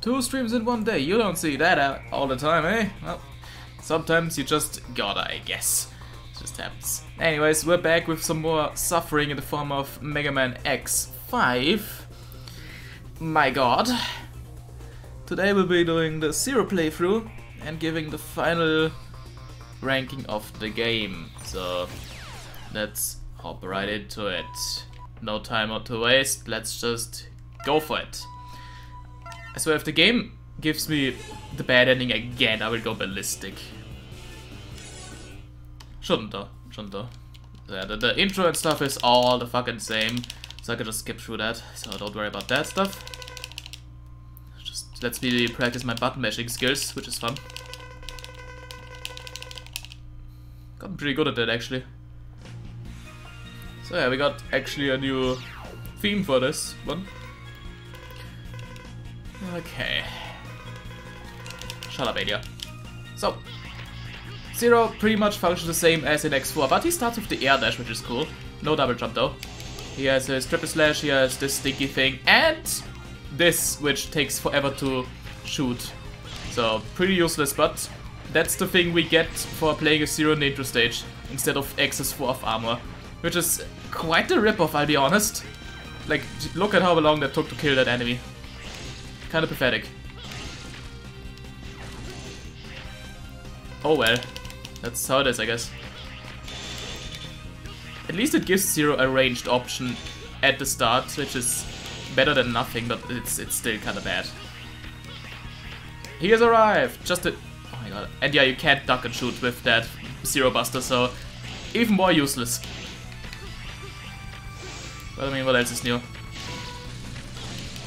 2 streams in one day, you don't see that all the time, eh? Well, sometimes you just gotta, I guess. It just happens. Anyways, we're back with some more suffering in the form of Megaman X5. My god. Today we'll be doing the 0 playthrough and giving the final ranking of the game. So, let's hop right into it. No time to waste, let's just go for it. So if the game gives me the bad ending again, I will go ballistic. Shouldn't though, Yeah, the intro and stuff is all the fucking same, so I can just skip through that, so don't worry about that stuff. Just let's me practice my button mashing skills, which is fun. Gotten pretty good at that actually. So yeah, we got actually a new theme for this one. Okay. Shut up, Adia. So, 0 pretty much functions the same as in X4, but he starts with the air dash, which is cool. No double jump though. He has his triple slash, he has this sticky thing, and this, which takes forever to shoot. So, pretty useless, but that's the thing we get for playing a 0 in the intro stage, instead of X's 4 of armor. Which is quite a ripoff, I'll be honest. Like, look at how long that took to kill that enemy. Kinda pathetic. Oh well. That's how it is, I guess. At least it gives 0 a ranged option at the start, which is better than nothing, but it's still kinda bad. He has arrived! Just a... Oh my god. And yeah, you can't duck and shoot with that 0 buster, so even more useless. But I mean, what else is new?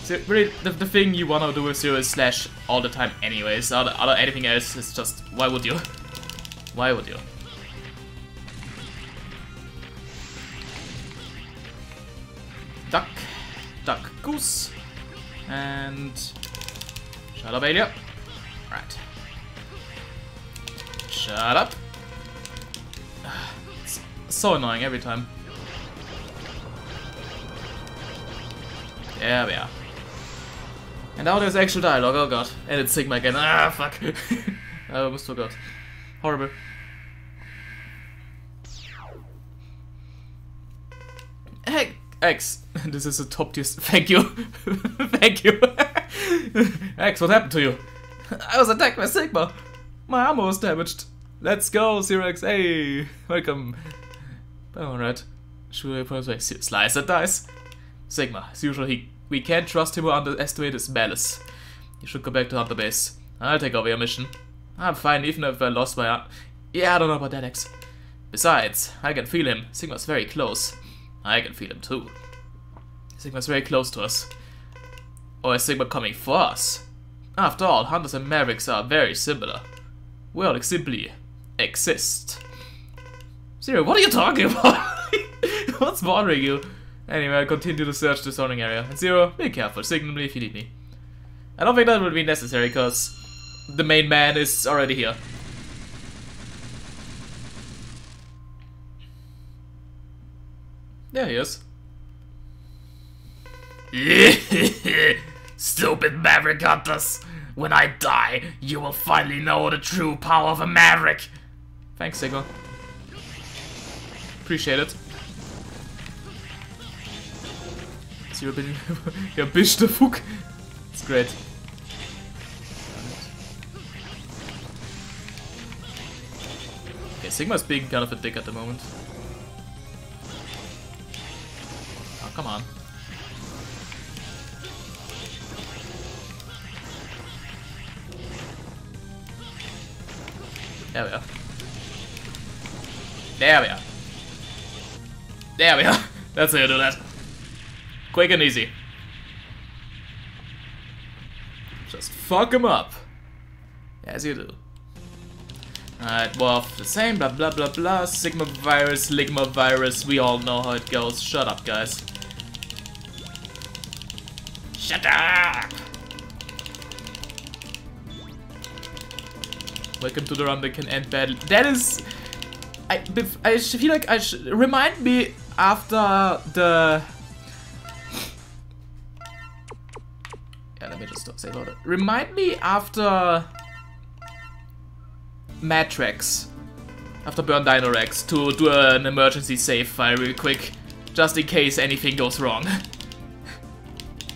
So really, the thing you wanna do with 0 is slash all the time anyways. Anything else is just, why would you? Why would you? Duck, duck, goose. And... shut up, Alia. Right. Shut up. It's so annoying every time. There we are. And now there's actual dialogue, oh god. And it's Sigma again. Ah, fuck. I almost forgot. Horrible. Hey, X. This is a top tier. Thank you. Thank you. X, what happened to you? I was attacked by Sigma. My armor was damaged. Let's go, 0x. Hey, welcome. Alright. Slice and dice. Sigma, as usual, we can't trust him or underestimate his malice. You should go back to Hunter Base. I'll take over your mission. I'm fine, even if I lost my arm. Yeah, I don't know about that, X. Besides, I can feel him. Sigma's very close. I can feel him too. Sigma's very close to us. Or is Sigma coming for us? After all, Hunters and Mavericks are very similar. We all simply exist. 0, what are you talking about? What's bothering you? Anyway, I'll continue to search the zoning area. And 0, be careful, signal me if you need me. I don't think that will be necessary, because the main man is already here. There he is. Stupid Maverick Hunters! When I die, you will finally know the true power of a Maverick! Thanks, Sigma. Appreciate it. Ja, bist du Fuck. It's great. Okay, Sigma's being kind of a dick at the moment. Oh, come on. There we are. There we are. There we are. That's how you do that. Quick and easy. Just fuck him up. As you do. Alright, well, the same, blah blah blah blah. Sigma virus, Ligma virus, we all know how it goes. Shut up, guys. Shut up! Welcome to the run that can end badly. That is... I feel like I should... Remind me after the... Yeah, let me just stop. say about it? Remind me after Matrax, after Burn Dino Rex, to do an emergency save file real quick, just in case anything goes wrong.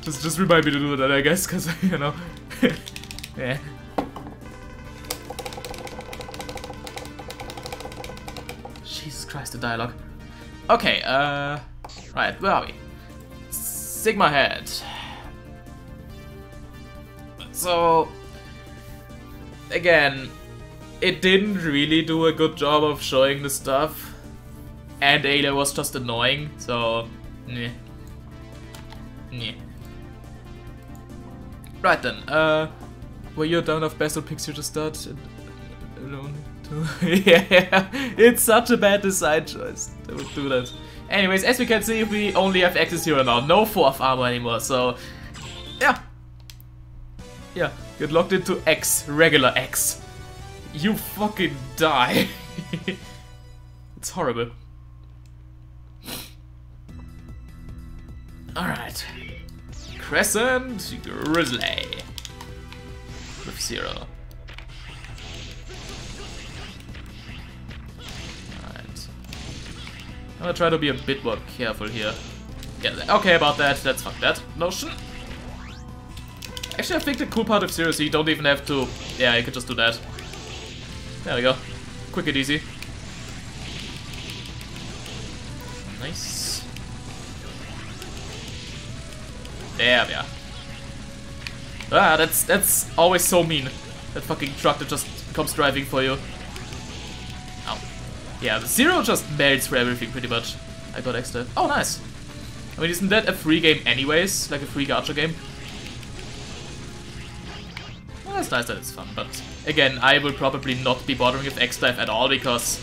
just remind me to do that, I guess, because, you know, yeah. Jesus Christ, the dialogue. Okay, right, where are we? Sigma Head. So, again, it didn't really do a good job of showing the stuff, and Ayla was just annoying, so, meh. Meh. Right then, were you down of best of picture to start alone too? Yeah, it's such a bad design choice. I would do that. Anyways, as we can see, we only have X's here now, no 4th armor anymore, so yeah. Yeah, get locked into X, regular X. You fucking die. It's horrible. Alright. Crescent Grizzly with 0. Alright. I'm gonna try to be a bit more careful here. Yeah, okay about that, let's fuck that notion. Actually, I think the cool part of Zero is you don't even have to... Yeah, you can just do that. There we go. Quick and easy. Nice. There we are. Ah, that's always so mean. That fucking truck that just comes driving for you. Ow. Yeah, the Zero just melts for everything pretty much. I got extra. Oh, nice. I mean, isn't that a free game anyways? Like a free gacha game? Well, that's nice that it's fun, but again, I will probably not be bothering with X-Dive at all because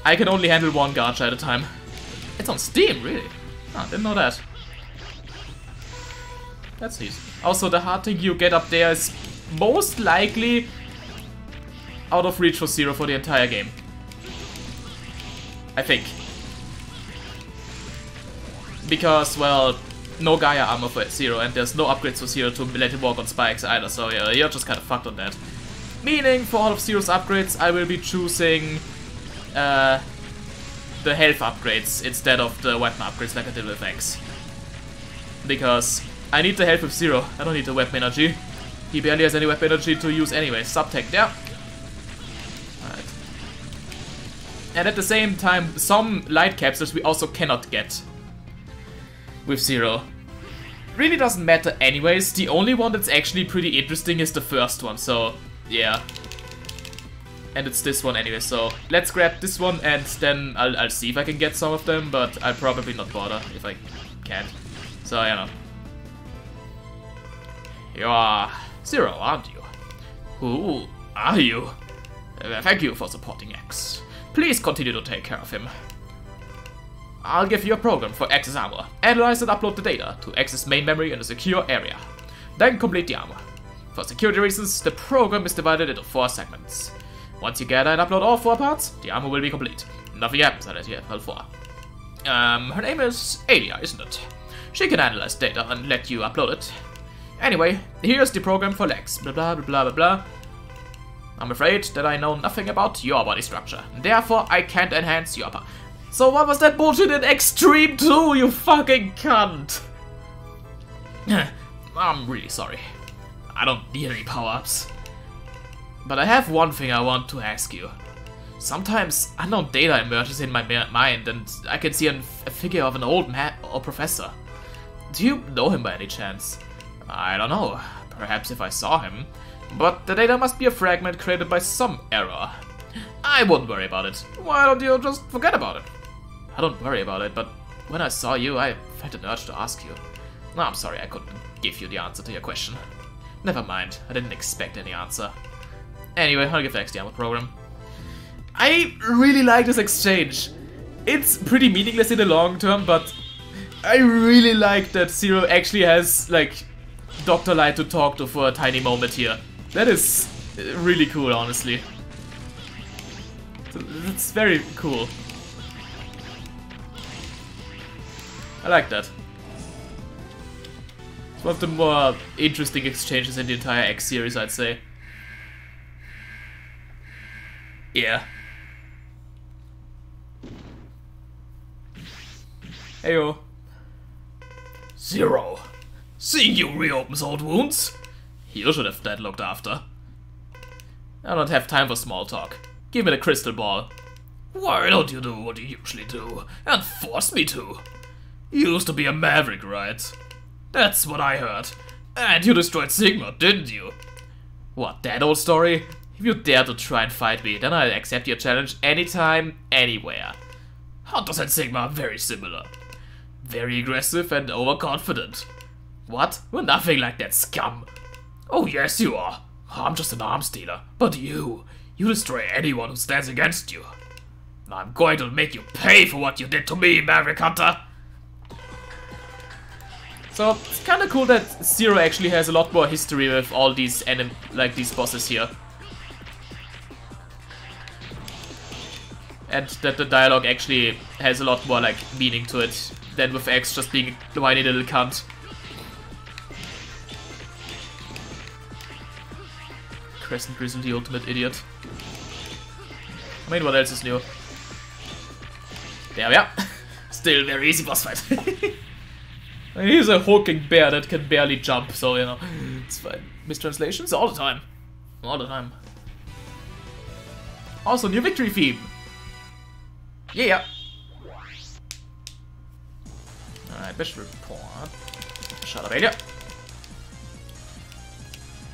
I can only handle one gacha at a time. It's on Steam, really? Ah, didn't know that. That's neat. Also, the hard thing you get up there is most likely out of reach for Zero for the entire game. I think. Because, well, no Gaia armor for Zero, and there's no upgrades for Zero to let him walk on spikes either, so yeah, you're just kind of fucked on that. Meaning, for all of Zero's upgrades, I will be choosing the health upgrades instead of the weapon upgrades like I did with X. Because I need the health with Zero, I don't need the weapon energy. He barely has any weapon energy to use anyway. Subtech there. Alright. And at the same time, some light capsules we also cannot get with Zero. Really doesn't matter anyways, the only one that's actually pretty interesting is the first one, so yeah. And it's this one anyway, so let's grab this one and then I'll see if I can get some of them, but I'll probably not bother if I can't. So, you know. You are Zero, aren't you? Who are you? Thank you for supporting X. Please continue to take care of him. I'll give you a program for X's armor. Analyze and upload the data to X's main memory in a secure area. Then complete the armor. For security reasons, the program is divided into 4 segments. Once you gather and upload all 4 parts, the armor will be complete. Nothing happens unless you have all 4. Her name is Alia, isn't it? She can analyze data and let you upload it. Anyway, here's the program for Lex. Blah blah blah blah blah. I'm afraid that I know nothing about your body structure. Therefore, I can't enhance your power. So what was that bullshit in Extreme 2, you fucking cunt? I'm really sorry. I don't need any power-ups. But I have one thing I want to ask you. Sometimes unknown data emerges in my mind and I can see a figure of an old man or professor. Do you know him by any chance? I don't know. Perhaps if I saw him. But the data must be a fragment created by some error. I wouldn't worry about it. Why don't you just forget about it? I don't worry about it, but when I saw you, I felt an urge to ask you. No, I'm sorry, I couldn't give you the answer to your question. Never mind, I didn't expect any answer. Anyway, I'll give X the armor program. I really like this exchange. It's pretty meaningless in the long term, but I really like that Zero actually has, like, Dr. Light to talk to for a tiny moment here. That is really cool, honestly. It's very cool. I like that. One of the more interesting exchanges in the entire X series, I'd say. Yeah. Heyo. Zero. Seeing you reopens old wounds. You should have that looked after. I don't have time for small talk. Give me the crystal ball. Why don't you do what you usually do and force me to? You used to be a maverick, right? That's what I heard. And you destroyed Sigma, didn't you? What, that old story? If you dare to try and fight me, then I'll accept your challenge anytime, anywhere. Hunters and Sigma are very similar. Very aggressive and overconfident. What? You're nothing like that scum. Oh yes you are. I'm just an arms dealer. But you destroy anyone who stands against you. I'm going to make you pay for what you did to me, Maverick Hunter. So, it's kinda cool that Zero actually has a lot more history with all these these bosses here. And that the dialogue actually has a lot more, like, meaning to it than with X just being a whiny little cunt. Crescent Grizzle, the ultimate idiot. I mean, what else is new? There we are. Still very easy boss fight. He's a hulking bear that can barely jump, so, you know, it's fine. Mistranslations? All the time. All the time. Also, new victory theme. Yeah. Alright, best report. Shut up, Alia.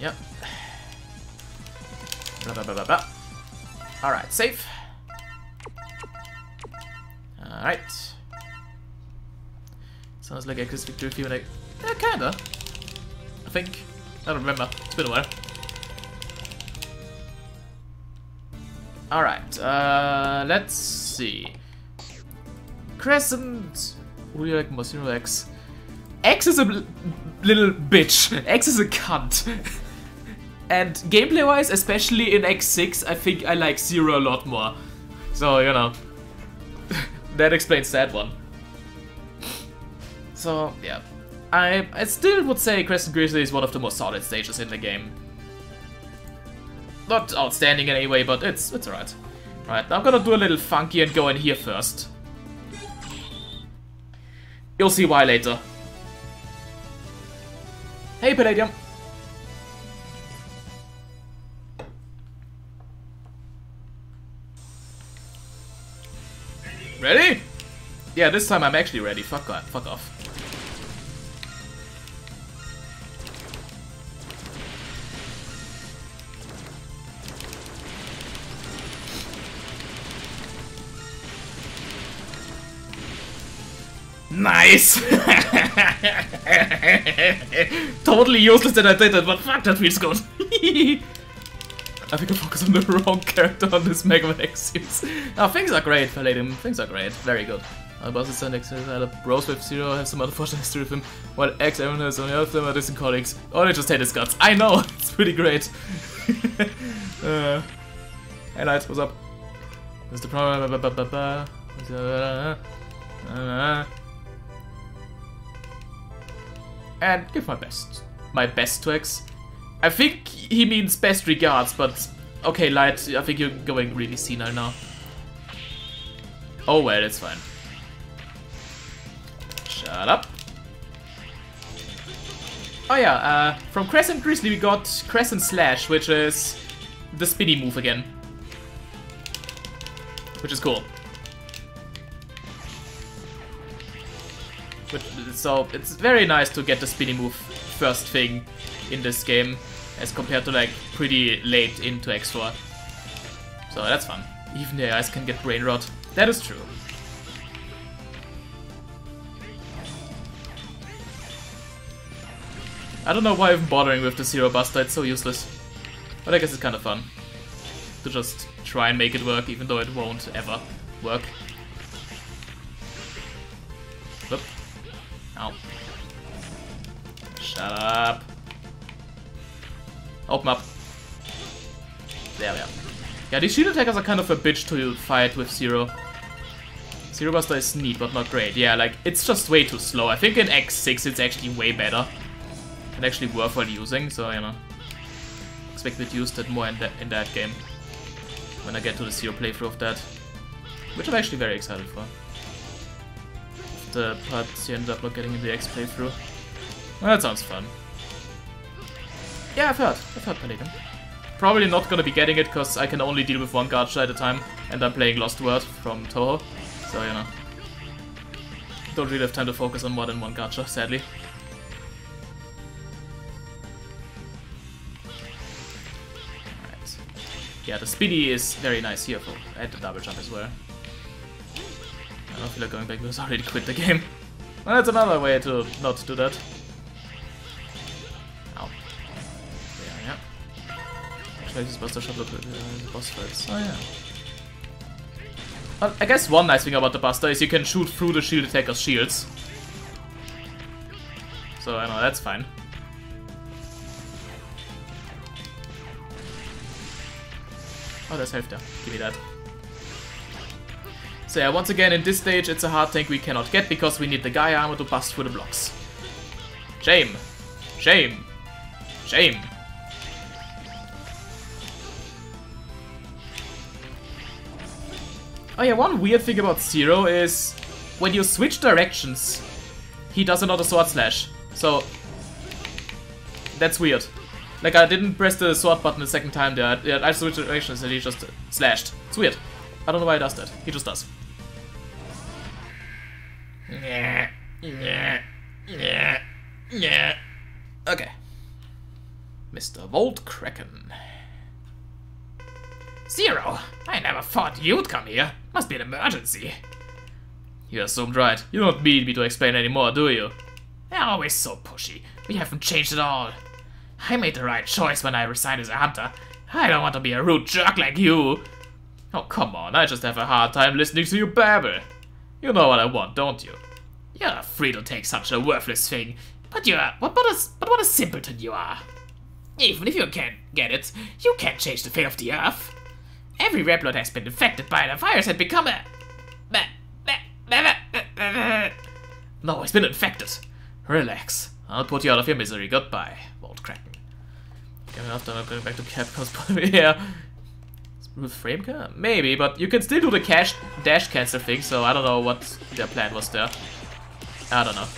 Yep. Blah, blah, blah, blah, blah. Alright, safe. Alright. Sounds like X's victory theme. Like, yeah, kinda. I think. I don't remember. It's been a while. Alright, let's see. Crescent. Who do you like most? X. X is a little bitch. X is a cunt. And gameplay-wise, especially in X6, I think I like Zero a lot more. So, you know. That explains that one. So, yeah. I still would say Crescent Grizzly is one of the most solid stages in the game. Not outstanding in any way, but it's alright. Right, now I'm gonna do a little funky and go in here first. You'll see why later. Hey, Palladium. Ready? Yeah, this time I'm actually ready. Fuck off. Nice! Totally useless that I did it, but fuck, that feels good. I think I focused on the wrong character on this Megaman X series. Oh, things are great, Palladium. Things are great. Very good. Our bosses and X bros with Zero have some unfortunate history with him, while X everyone has on the other them are distant colleagues. Oh, they just hate his guts. I know! It's pretty great. Hey, Light, what's up? What's the problem? And give my best. My best to X. I think he means best regards, but okay, Light, I think you're going really senile now. Oh well, it's fine. Shut up. Oh yeah, from Crescent Grizzly we got Crescent Slash, which is the spinny move again. Which is cool. So it's very nice to get the spinny move first thing in this game, as compared to like pretty late into X4. So that's fun. Even the eyes can get brain rot. That is true. I don't know why I'm bothering with the Zero Buster, it's so useless. But I guess it's kind of fun to just try and make it work, even though it won't ever work. Whoop. Ow. Shut up. Open up. There we are. Yeah, these shield attackers are kind of a bitch to fight with Zero. Zero Buster is neat, but not great. Yeah, like, it's just way too slow. I think in X6 it's actually way better. and actually worthwhile using, so you know, expect me to use that more in that game when I get to the zero playthrough of that, which I'm actually very excited for. The parts you end up not getting in the X playthrough. Well, that sounds fun. Yeah, I've heard Pelican. Probably not gonna be getting it because I can only deal with one gacha at a time, and I'm playing Lost World from Toho, so you know, don't really have time to focus on more than one gacha, sadly. Alright. Yeah, the speedy is very nice here for and the double jump as well. I don't feel like going back because I already quit the game. Well, that's another way to not do that. Ow. Yeah. Actually, this Buster Shot look at the boss fights. Oh yeah. Well, I guess one nice thing about the Buster is you can shoot through the shield attacker's shields. So I know that's fine. Oh, there's health there. Give me that. So yeah, once again, in this stage, it's a hard tank we cannot get because we need the Gaia armor to bust through the blocks. Shame. Shame. Shame. Oh yeah, one weird thing about Zero is when you switch directions, he does another sword slash. So that's weird. Like, I didn't press the sword button the second time there. I switched directions and he just slashed. It's weird. I don't know why he does that. He just does. Okay. Mr. Volt Kraken. Zero! I never thought you'd come here. Must be an emergency. You assumed right. You don't need me to explain anymore, do you? They're always so pushy. We haven't changed at all. I made the right choice when I resigned as a hunter. I don't want to be a rude jerk like you. Oh, come on. I just have a hard time listening to you babble. You know what I want, don't you? You're free to take such a worthless thing. But what a simpleton you are. Even if you can't get it, you can't change the fate of the Earth. Every Red has been infected by the virus and become a... No, it's been infected. Relax. I'll put you out of your misery. Goodbye, Volt Kraken. After I'm going back to Capcom's yeah. With frame cam? Maybe, but you can still do the dash cancel thing, so I don't know what their plan was there. I don't know.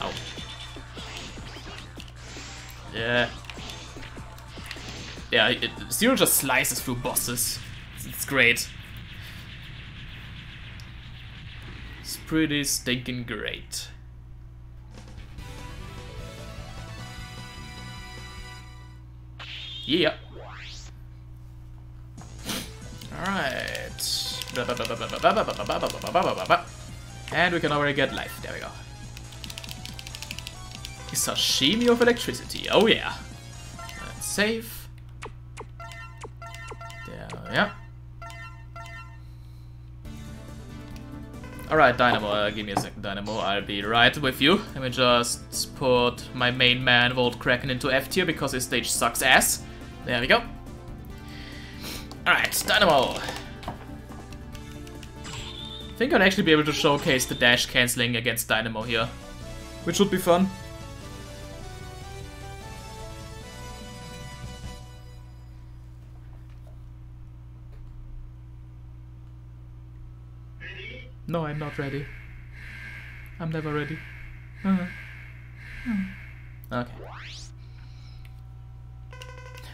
Ow. Yeah. Yeah, Zero just slices through bosses. It's great. It's pretty stinking great. Yeah. Alright. And we can already get life. There we go. Sashimi of electricity. Oh yeah. Let's save. There, yeah. Alright, Dynamo. Give me a second, Dynamo. I'll be right with you. Let me just put my main man, Volt Kraken, into F tier because his stage sucks ass. There we go. Alright, Dynamo. I think I'll actually be able to showcase the dash cancelling against Dynamo here, which would be fun. No, I'm not ready. I'm never ready. Okay.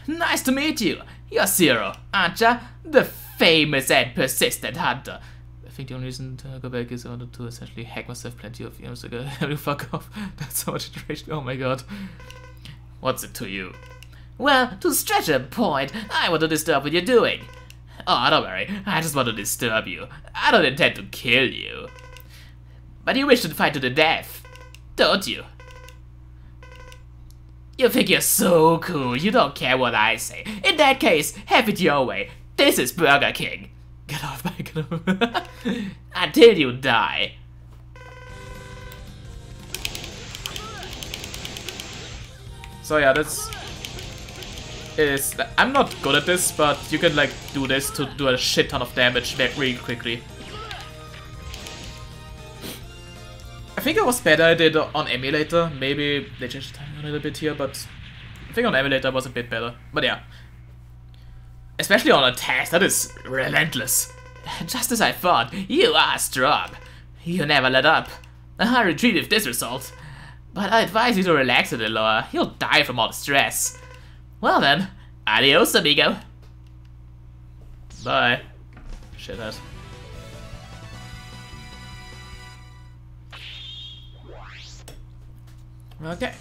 Nice to meet you. You're Zero, aren't ya? The famous and persistent hunter. I think the only reason to go back is I wanted to essentially hack myself plenty of years ago. Fuck off. That's so much iteration. Oh my god. What's it to you? Well, to stretch a point, I want to disturb what you're doing. Oh, don't worry. I just want to disturb you. I don't intend to kill you. But you wish to fight to the death, don't you? You think you're so cool, you don't care what I say. In that case, have it your way. This is Burger King. Get off my Until you die. So yeah, I'm not good at this, but you can like do this to do a shit ton of damage really quickly. I think it was better I did on emulator. Maybe they changed the timing a little bit here, but I think on emulator was a bit better. But yeah. Especially on a test, that is relentless. Just as I thought, you are strong. You never let up. I retreat with this result. But I advise you to relax a little or you'll die from all the stress. Well then, adios amigo. Bye. Shithead. Okay.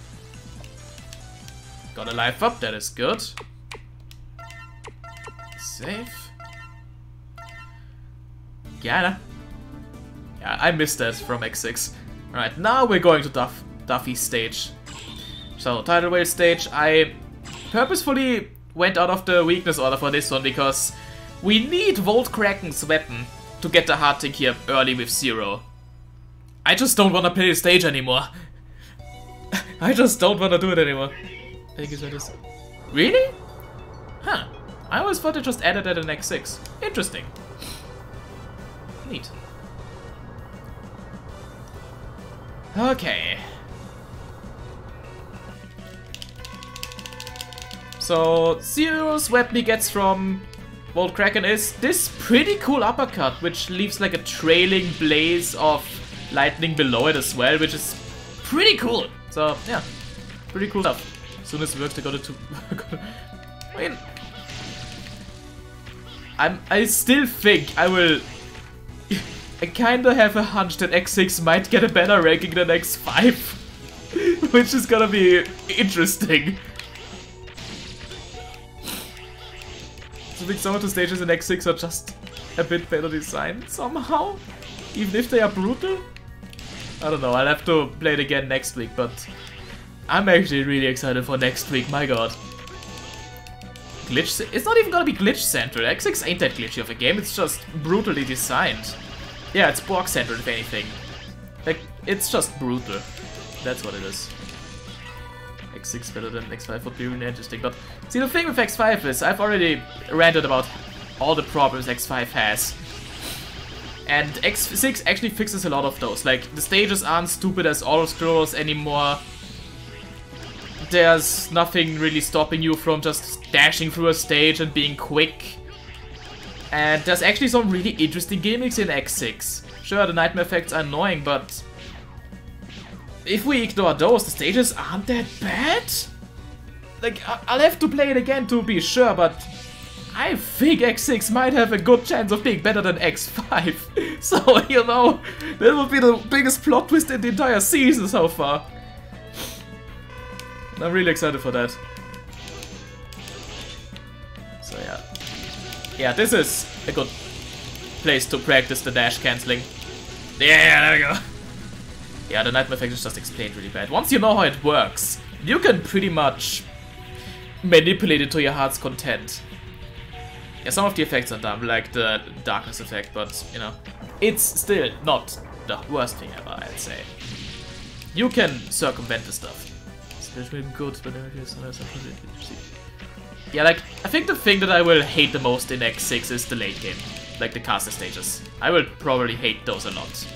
Got a life up, that is good. Save. Yeah, I missed that from X6. Alright, now we're going to Duffy's stage. So, tidal wave stage, I purposefully went out of the weakness order for this one because we need Volt Kraken's weapon to get the hard tick here early with Zero. I just don't want to play the stage anymore. I just don't want to do it anymore. Thank you for this. Really? Huh. I always thought they just added that in X6. Interesting. Neat. Okay. So, Zero's weapon he gets from Volt Kraken is this pretty cool uppercut, which leaves like a trailing blaze of lightning below it as well, which is pretty cool. So, yeah, pretty cool stuff. As soon as it works, they got it to... I mean... I still think I will... I kinda have a hunch that X6 might get a better ranking than X5. Which is gonna be interesting. I think some of the stages in X6 are just a bit better designed somehow. Even if they are brutal. I don't know, I'll have to play it again next week, but I'm actually really excited for next week, my god. Glitch... It's not even gonna be glitch central. X6 ain't that glitchy of a game, it's just brutally designed. Yeah, it's Borg central if anything. Like, it's just brutal. That's what it is. X6 better than X5 would be really interesting, but see, the thing with X5 is I've already ranted about all the problems X5 has. And X6 actually fixes a lot of those. Like, the stages aren't stupid as auto-scrollers anymore. There's nothing really stopping you from just dashing through a stage and being quick. And there's actually some really interesting gimmicks in X6. Sure, the nightmare effects are annoying, but if we ignore those, the stages aren't that bad. Like, I'll have to play it again to be sure, but I think X6 might have a good chance of being better than X5. So, you know, that would be the biggest plot twist in the entire season so far. I'm really excited for that. So yeah. Yeah, this is a good place to practice the dash cancelling. Yeah, there we go. Yeah, the nightmare effect is just explained really bad. Once you know how it works, you can pretty much manipulate it to your heart's content. Yeah, some of the effects are dumb, like the darkness effect, but, you know, it's still not the worst thing ever, I'd say. You can circumvent the stuff. Good, but yeah, like, I think the thing that I will hate the most in X6 is the late game. Like the caster stages. I will probably hate those a lot.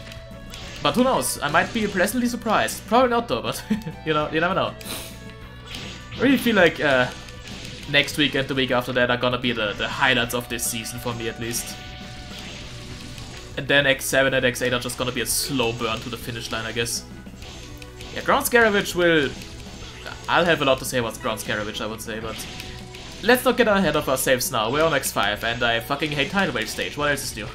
But who knows, I might be pleasantly surprised. Probably not though, but, you know, you never know. I really feel like next week and the week after that are gonna be the highlights of this season for me at least. And then X7 and X8 are just gonna be a slow burn to the finish line, I guess. Yeah, Ground Scaravage will... I'll have a lot to say about Ground Scaravage, I would say, but let's not get ahead of ourselves now. We're on X5, and I fucking hate Tidal Wave stage. What else is new?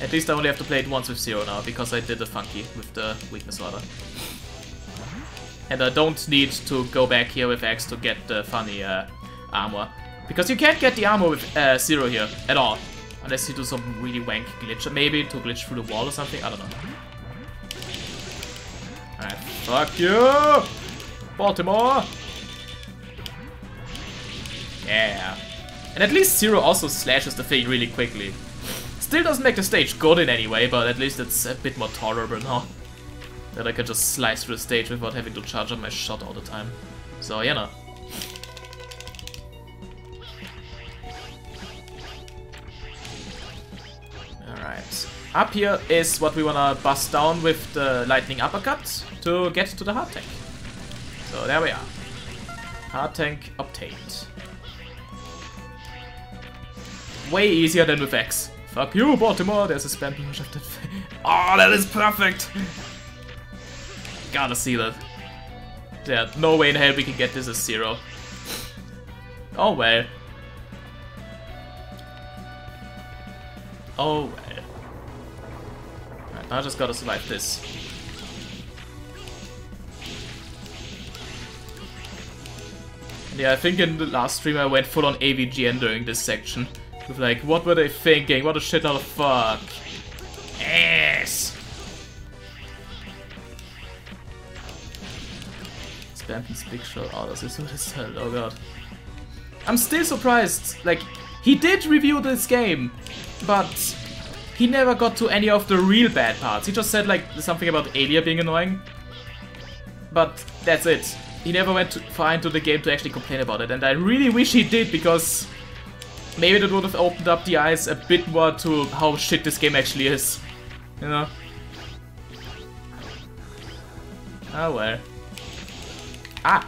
At least I only have to play it once with Zero now, because I did a funky with the weakness order. And I don't need to go back here with X to get the funny armor. Because you can't get the armor with Zero here, at all. Unless you do some really wank glitch, maybe to glitch through the wall or something, I don't know. Alright, fuck you! Baltimore! Yeah. And at least Zero also slashes the thing really quickly. Still doesn't make the stage good in any way, but at least it's a bit more tolerable now. That I can just slice through the stage without having to charge up my shot all the time. So, you know. Alright. Up here is what we wanna bust down with the lightning uppercut to get to the hard tank. So there we are. Hard tank obtained. Way easier than with X. Fuck you, Baltimore. There's a spam push of that. Oh, that is perfect. Gotta see that. Yeah, no way in hell we can get this as 0. Oh well. Oh well. Alright, now I just gotta survive this. And yeah, I think in the last stream I went full on AVGN during this section. With like, what were they thinking? What a shit out of fuck. Yes! Spampy's big shot. Oh, das ist so das halt. Oh god. I'm still surprised. Like, he did review this game, but he never got to any of the real bad parts. He just said like something about Alia being annoying. But that's it. He never went far into the game to actually complain about it, and I really wish he did, because maybe that would have opened up the eyes a bit more to how shit this game actually is. You know? Oh well. Ah!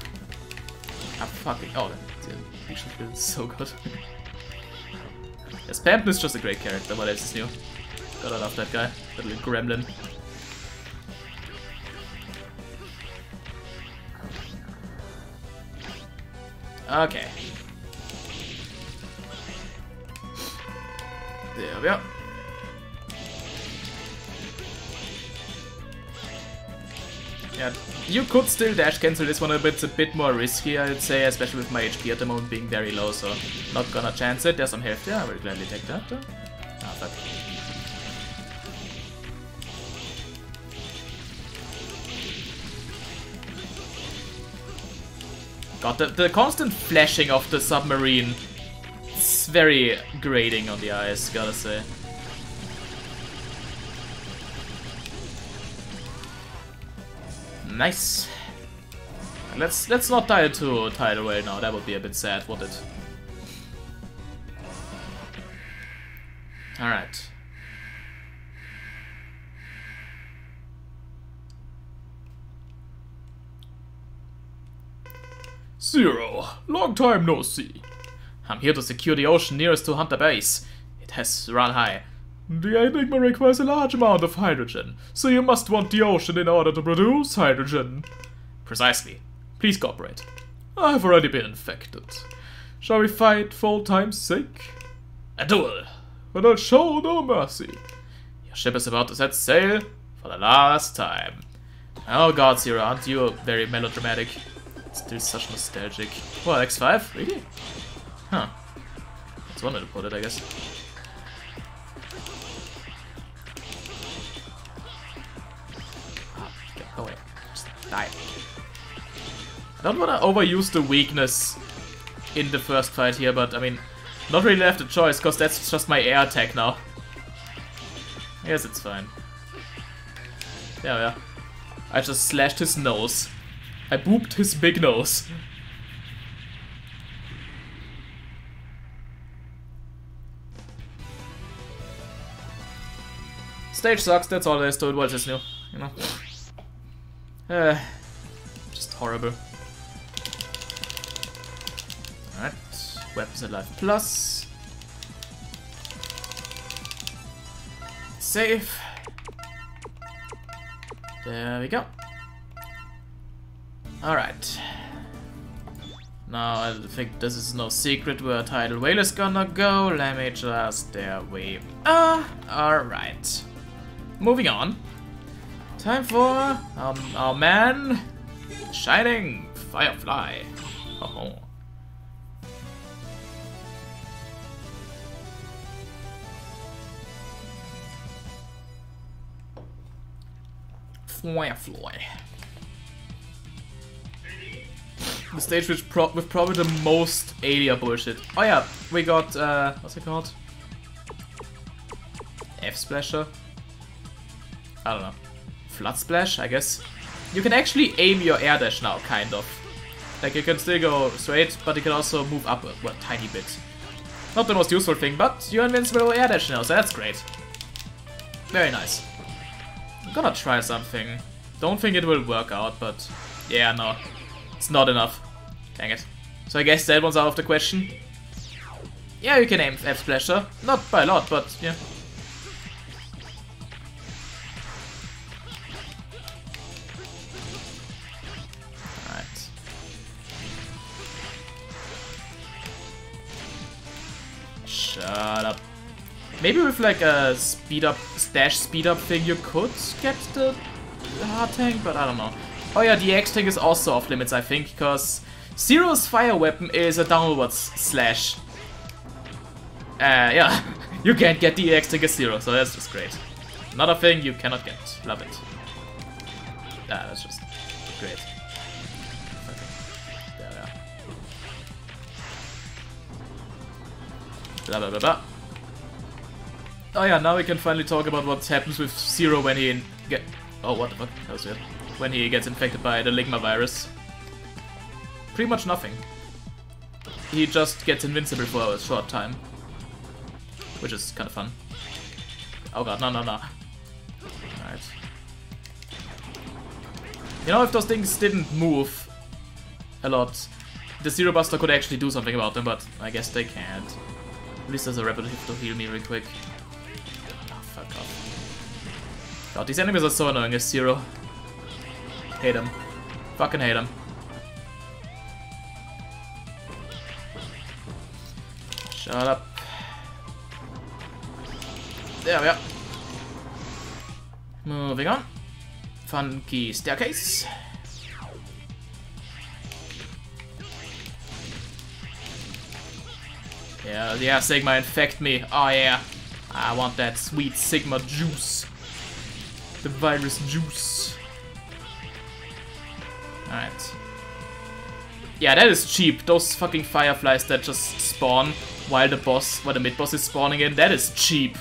Ah, fucking. Oh, the build is so good. Yeah, Spampton is just a great character, what else is new? Gotta love that guy, that little gremlin. Okay. There we are. Yeah, you could still dash cancel this one, but it's a bit more risky, I'd say, especially with my HP at the moment being very low, so not gonna chance it. There's some health there, I will gladly take that. Ah, fuck. God, the constant flashing of the submarine, it's very grating on the eyes, gotta say. Nice. Let's not die to tidal whale now, that would be a bit sad, wouldn't it? Alright. Zero, long time no see. I'm here to secure the ocean nearest to Hunter Base. It has run high. The enigma requires a large amount of hydrogen, so you must want the ocean in order to produce hydrogen. Precisely. Please cooperate. I've already been infected. Shall we fight for old time's sake? A duel. But I'll show no mercy. Your ship is about to set sail for the last time. Oh god, Zero, aren't you very melodramatic? Still such nostalgic. What, X5? Really? Huh. That's one way to put it, I guess. Ah, go away. Just die. I don't want to overuse the weakness in the first fight here, but I mean, not really left a choice, because that's just my air attack now. I guess it's fine. Yeah. I just slashed his nose. I booped his big nose. Stage sucks, that's all there is to it. What is new? You know? Just horrible. Alright. Weapons and life plus. Save. There we go. Alright. Now I think this is no secret where Tidal Whale is gonna go. Let me just... there we are. Alright. Moving on. Time for our man, Shining Firefly. Oh. Firefly. The stage with probably the most Alia bullshit. Oh yeah, we got, what's it called? F-Splasher? I don't know. Flood Splash, I guess. You can actually aim your air dash now, kind of. Like, you can still go straight, but you can also move up a tiny bit. Not the most useful thing, but you're invincible air dash now, so that's great. Very nice. I'm gonna try something. Don't think it will work out, but yeah, no. It's not enough. Dang it. So I guess that one's out of the question. Yeah, you can aim F-Splasher. Not by a lot, but yeah. Alright. Shut up. Maybe with like a stash speed up thing you could get the hard tank, but I don't know. Oh yeah, the X tank is also off limits, I think, because Zero's fire weapon is a downwards slash. Yeah, you can't get the X tank as Zero, so that's just great. Another thing you cannot get. Love it. Ah, that's just great. Okay. There we are. Blah blah blah blah. Oh yeah, now we can finally talk about what happens with Zero when he oh, what the fuck? That was weird. When he gets infected by the Ligma virus. Pretty much nothing. He just gets invincible for a short time. Which is kind of fun. Oh god, no, no, no. Alright. You know, if those things didn't move a lot, the Zero Buster could actually do something about them, but I guess they can't. At least there's a repetitive to heal me real quick. Oh, fuck off. God, these enemies are so annoying as Zero. Hate them. Fucking hate them. Shut up. There we are. Moving on. Funky staircase. Yeah, Sigma, infect me. Oh yeah. I want that sweet Sigma juice. The virus juice. Alright. Yeah, that is cheap. Those fucking fireflies that just spawn while the mid-boss is spawning in, that is cheap.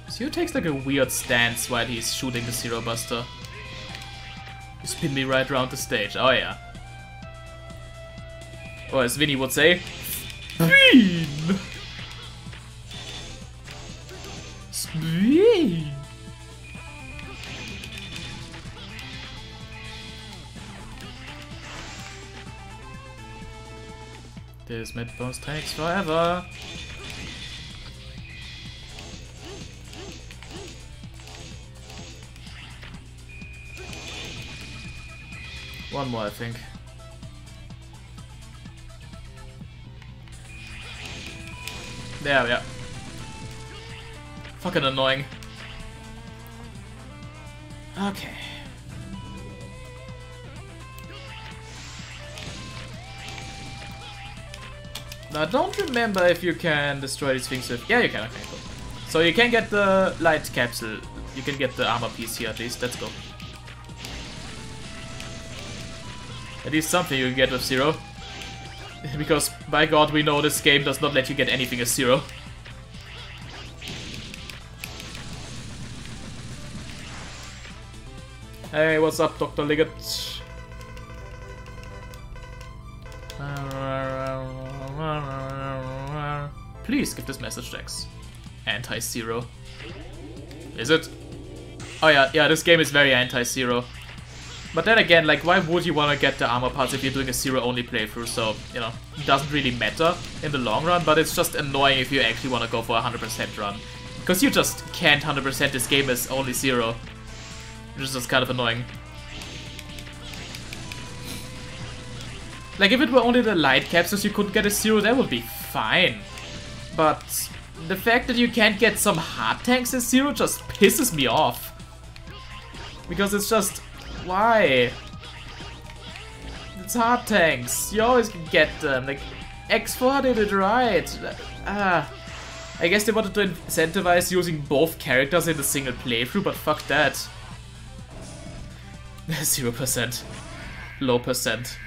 Zero takes like a weird stance while he's shooting the Zero Buster. You spin me right around the stage, oh yeah. Or as Vinny would say, spin! Spin! This mid-boss takes forever. One more, I think. There we are. Fucking annoying. Okay. Now I don't remember if you can destroy these things with... Yeah, you can, okay, cool. So you can get the light capsule. You can get the armor piece here at least, let's go. At least something you can get with Zero. Because, by god, we know this game does not let you get anything as Zero. Hey, what's up, Dr. Liggett? Please give this message to X. Anti-Zero. Is it? Oh yeah, this game is very anti-Zero. But then again, like, why would you want to get the armor parts if you're doing a Zero-only playthrough? So, you know, it doesn't really matter in the long run, but it's just annoying if you actually want to go for a 100% run. Because you just can't 100% this game as only Zero. Which is just kind of annoying. Like, if it were only the light capsules you couldn't get a Zero, that would be fine. But the fact that you can't get some hard tanks as Zero just pisses me off. Because it's just... Why? It's hard tanks. You always can get them. Like, X4 did it right. I guess they wanted to incentivize using both characters in a single playthrough, but fuck that. 0%. Low percent.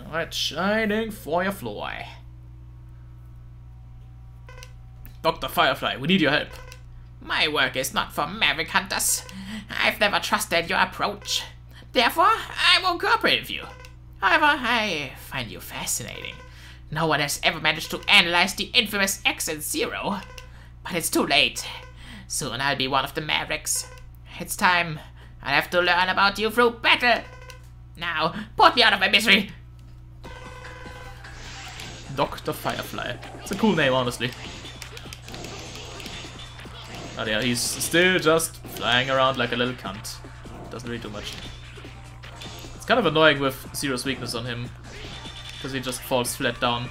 Alright, Shining Firefly. Dr. Firefly, we need your help. My work is not for Maverick Hunters. I've never trusted your approach. Therefore, I won't cooperate with you. However, I find you fascinating. No one has ever managed to analyze the infamous X and Zero. But it's too late. Soon I'll be one of the Mavericks. It's time. I'll have to learn about you through battle. Now, put me out of my misery. Dr. Firefly. It's a cool name, honestly. But yeah, he's still just flying around like a little cunt. Doesn't really do much. It's kind of annoying with Zero's weakness on him, because he just falls flat down.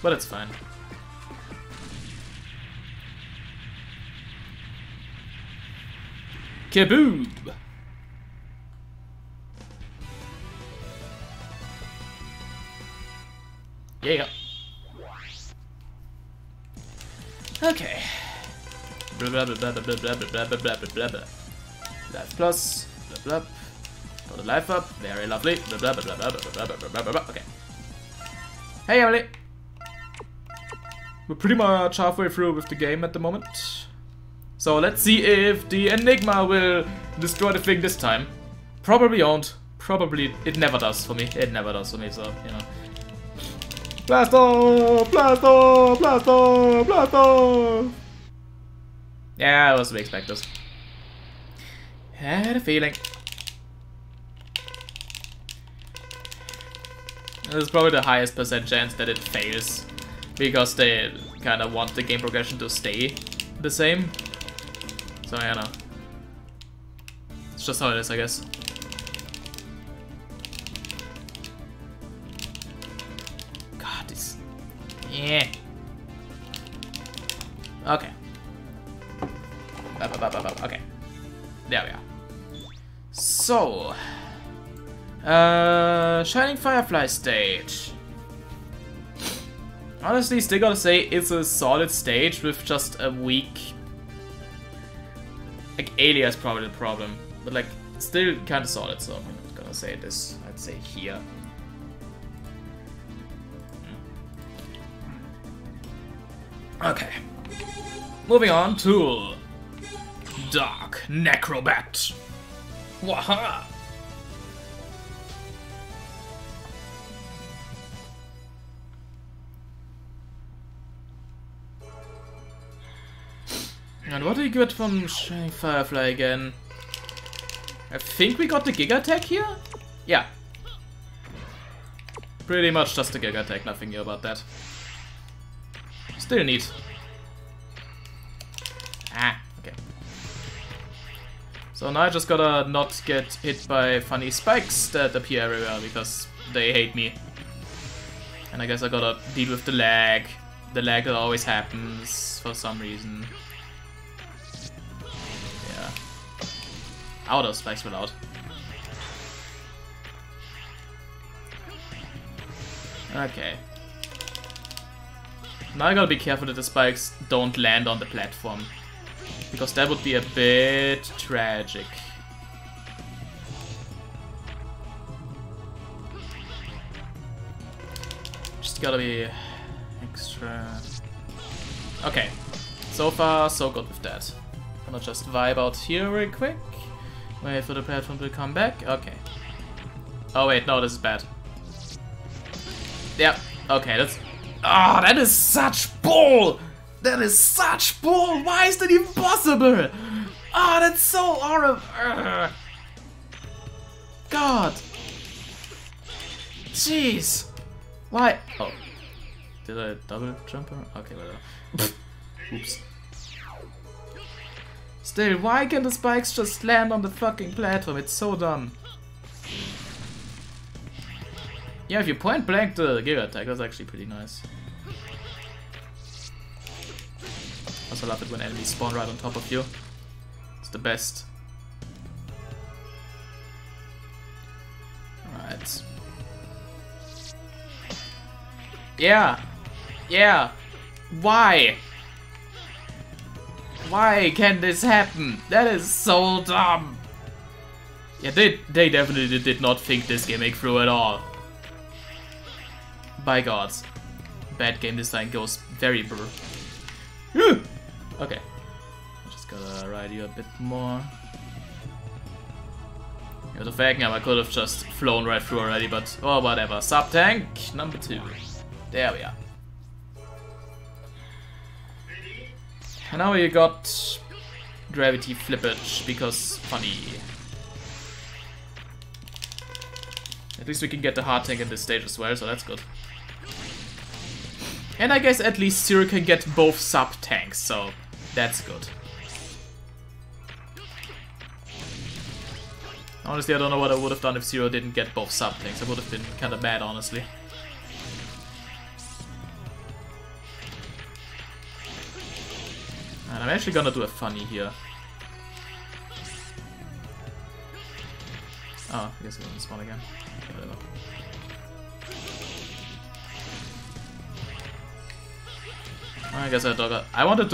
But it's fine. Kaboom! Yeah. Okay. Blah blah blah blah blah blah blah blah blah blah blah blah. Life plus, blah blah. Got the life up, very lovely. Blah blah blah blah blah blah blah blah blah blah. Okay. Hey Emily. We're pretty much halfway through with the game at the moment. So let's see if the Enigma will destroy the thing this time. Probably won't. Probably it never does for me. It never does for me, so you know. Blast off! Blast off! Blast off! Blast off! Yeah, it was to be expected. Had a feeling. This is probably the highest percent chance that it fails, because they kind of want the game progression to stay the same. So I don't know. It's just how it is, I guess. God, this. Yeah. Okay. Okay. There we are. So. Shining Firefly stage. Honestly, still gotta say it's a solid stage with just a weak. Like, Alia is probably the problem, but like, still kind of solid, so I'm not gonna say this. I'd say here. Okay. Moving on to Dark Necrobat. Waha! And what do you get from Shining Firefly again? I think we got the Giga Attack here? Yeah. Pretty much just the Giga Attack, nothing new about that. Still neat. Ah, okay. So now I just gotta not get hit by funny spikes that appear everywhere because they hate me. And I guess I gotta deal with the lag. The lag that always happens for some reason. Oh, those spikes were loud. Okay. Now I gotta be careful that the spikes don't land on the platform, because that would be a bit tragic. Just gotta be extra... Okay. So far, so good with that. Gonna just vibe out here real quick. Wait for the platform to come back. Okay. Oh wait, no, this is bad. Yeah. Okay, that's. Ah, that is such bull. That is such bull. Why is that even possible? Ah, that's so horrible. God. Jeez. Why? Oh. Did I double jump? Okay, whatever. Oops. Still, why can the spikes just land on the fucking platform? It's so dumb. Yeah, if you point blank the Giga Attack, that's actually pretty nice. Also love it when enemies spawn right on top of you. It's the best. Alright. Yeah! Yeah! Why? Why can this happen? That is so dumb. Yeah, they definitely did not think this gimmick through at all. By God. bad game design goes very blur. Okay. Just gotta ride you a bit more. With the Falcon, I could have just flown right through already, but oh whatever. Sub tank number 2. There we are. And now we got gravity flippage because funny. At least we can get the hard tank in this stage as well, so that's good. And I guess at least Zero can get both sub tanks, so that's good. Honestly, I don't know what I would have done if Zero didn't get both sub tanks. I would have been kind of mad, honestly. And I'm actually gonna do a funny here. Oh, I guess it doesn't spawn again. Okay, whatever. I guess I wanted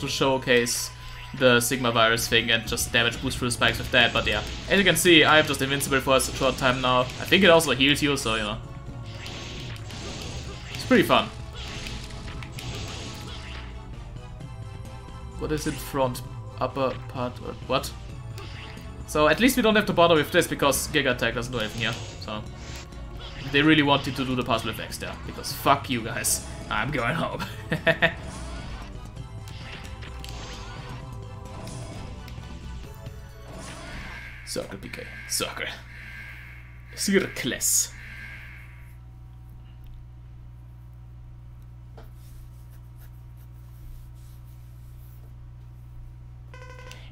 to showcase the Sigma virus thing and just damage boost through the spikes with that, but yeah. As you can see, I am just invincible for a short time now. I think it also heals you, so you know. It's pretty fun. What is it? Front, upper part, what? So at least we don't have to bother with this because Giga Attack doesn't do anything here. So they really wanted to do the puzzle with X there because fuck you guys. I'm going home. Circle PK. Circle. Circles.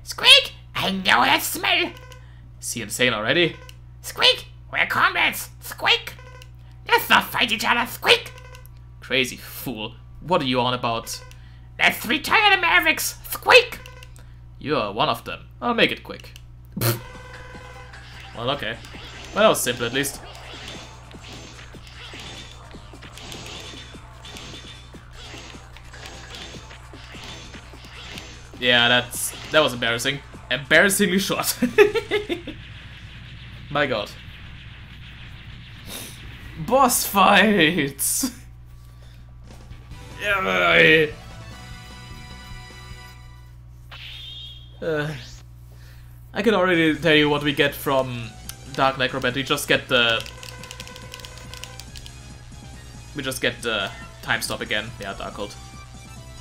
Squeak! I know that smell! Is he insane already? Squeak! We're comrades! Squeak! Let's not fight each other! Squeak! Crazy fool. What are you on about? Let's retire the Mavericks! Squeak! You are one of them. I'll make it quick. Well, okay. Well, that was simple at least. Yeah, that was embarrassing. Embarrassingly short. My god. Boss fights! Yeah. I can already tell you what we get from Dark Necrobat. We just get the time stop again. Yeah, Darkhold.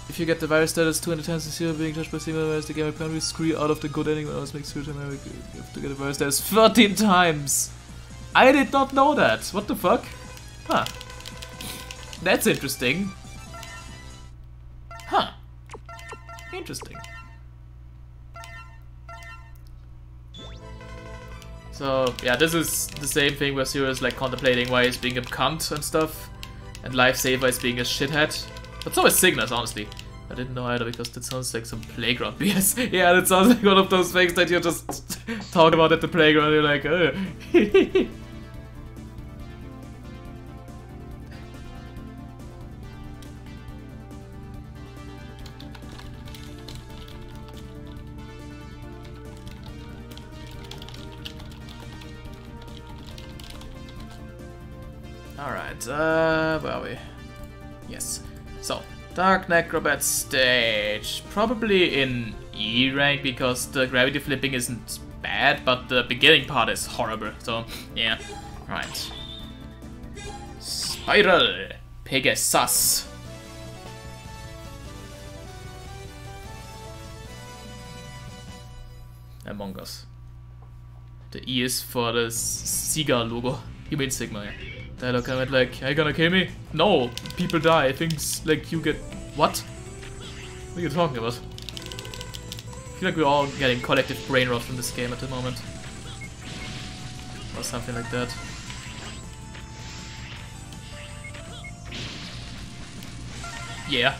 If you get the virus status 200 times the zero being touched by single virus, the game will permanently screw you out of the good ending. When I was makes you have to get a virus status 13 times. I did not know that. What the fuck? Huh. That's interesting. Huh. Interesting. So, yeah, this is the same thing where Zero is like contemplating why he's being a cunt and stuff, and Lifesaver is being a shithead. But so is Cygnus, honestly. I didn't know either because that sounds like some playground BS. Yeah, that sounds like one of those things that you just talk about at the playground. You're like, Alright, where are we? Yes. So, Dark Necrobat stage. Probably in E rank because the gravity flipping isn't bad, but the beginning part is horrible. So, yeah. Right. Spiral Pegasus. Among Us. The E is for the Sega logo. You mean Sigma, yeah. Dialogue comment like, are you gonna kill me? No, people die. Things like you get... What? What are you talking about? I feel like we're all getting collective brain rot from this game at the moment. Or something like that. Yeah.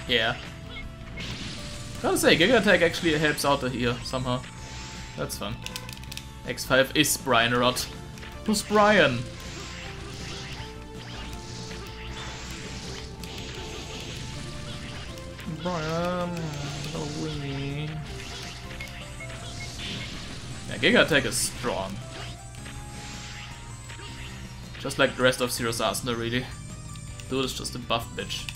Yeah. Gotta say, Giga Attack actually helps out here somehow. That's fun. X5 is Brian Rot. Who's Brian? Brian, away. Yeah, Giga Attack is strong. Just like the rest of Zero's arsenal, really. Dude is just a buff bitch.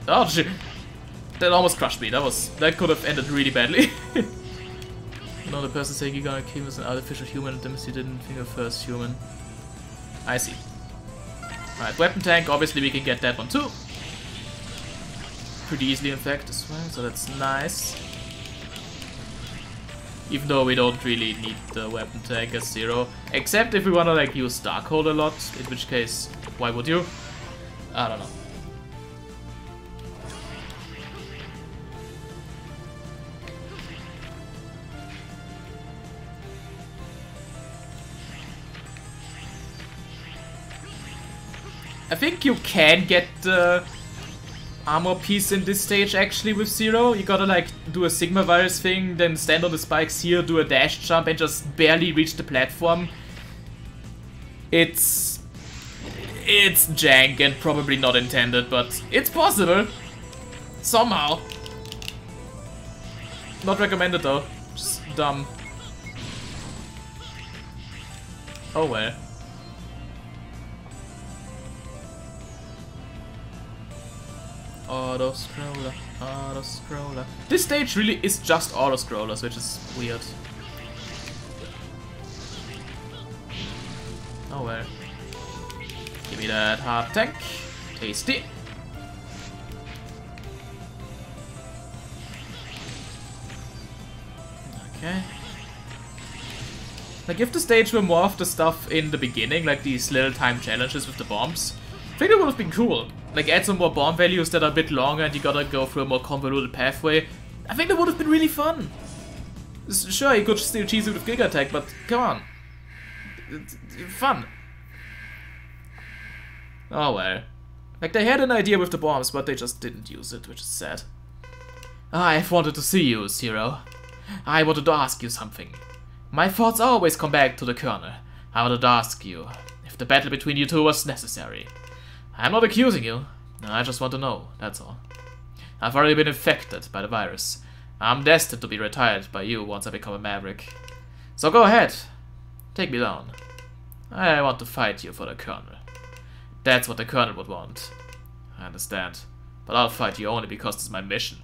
Oh shit! That almost crushed me. That could have ended really badly. Another person saying you're gonna kill as an artificial human, and you didn't think of first human. I see. Alright, weapon tank, obviously we can get that one too. Pretty easily in fact as well, so that's nice. Even though we don't really need the weapon tank as Zero. Except if we wanna like use Darkhold a lot, in which case, why would you? I don't know. I think you can get the armor piece in this stage actually with Zero. You gotta like do a Sigma virus thing, then stand on the spikes here, do a dash jump and just barely reach the platform. It's jank and probably not intended, but it's possible. Somehow. Not recommended though. Just dumb. Oh well. Auto scroller, auto scroller. This stage really is just auto scrollers, which is weird. Oh well. Give me that hard tank. Tasty. Okay. Like if the stage were more of the stuff in the beginning, like these little time challenges with the bombs, I think it would have been cool. Like add some more bomb values that are a bit longer and you gotta go through a more convoluted pathway. I think that would have been really fun. Sure, you could still cheese it with Giga Attack, but come on. It's fun. Oh well. Like they had an idea with the bombs, but they just didn't use it, which is sad. I've wanted to see you, Zero. I wanted to ask you something. My thoughts always come back to the Colonel. I wanted to ask you if the battle between you two was necessary. I'm not accusing you. I just want to know, that's all. I've already been infected by the virus. I'm destined to be retired by you once I become a Maverick. So go ahead. Take me down. I want to fight you for the Colonel. That's what the Colonel would want. I understand. But I'll fight you only because it's my mission.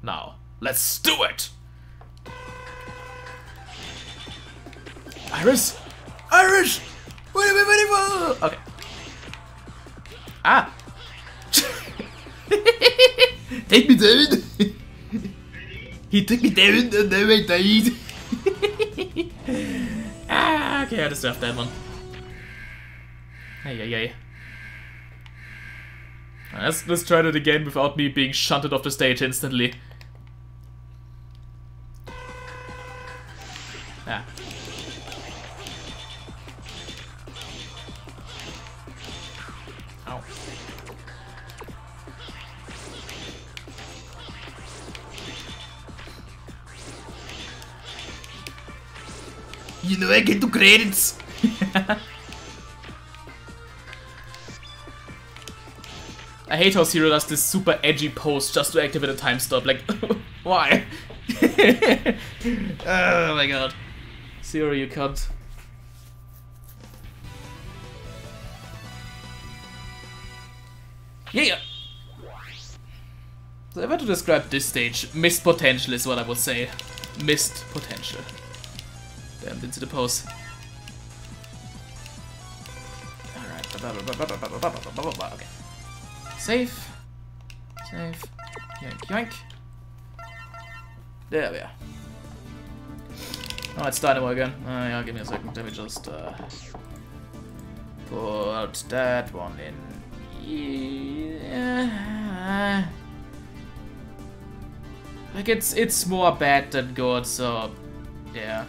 Now, let's do it! Iris! Iris! What are we waiting for? Okay. Ah! Take me down! He took me down and now I died! Ah, okay, I deserve that one. Hey. Let's try that again without me being shunted off the stage instantly. Ah. Ow. You know I get to credits! I hate how Zero does this super edgy pose just to activate a time stop. Like, why? Oh my god. Zero, you cunt. Yeah. So if I had to describe this stage, missed potential is what I would say. Missed potential. Damn, didn't see the pose. Alright. Okay. Safe. Safe. Yoink, yoink. There we are. Oh, it's Dynamo again. Yeah, give me a second. Let me just put that one in. Yeah. Like it's more bad than good, so yeah.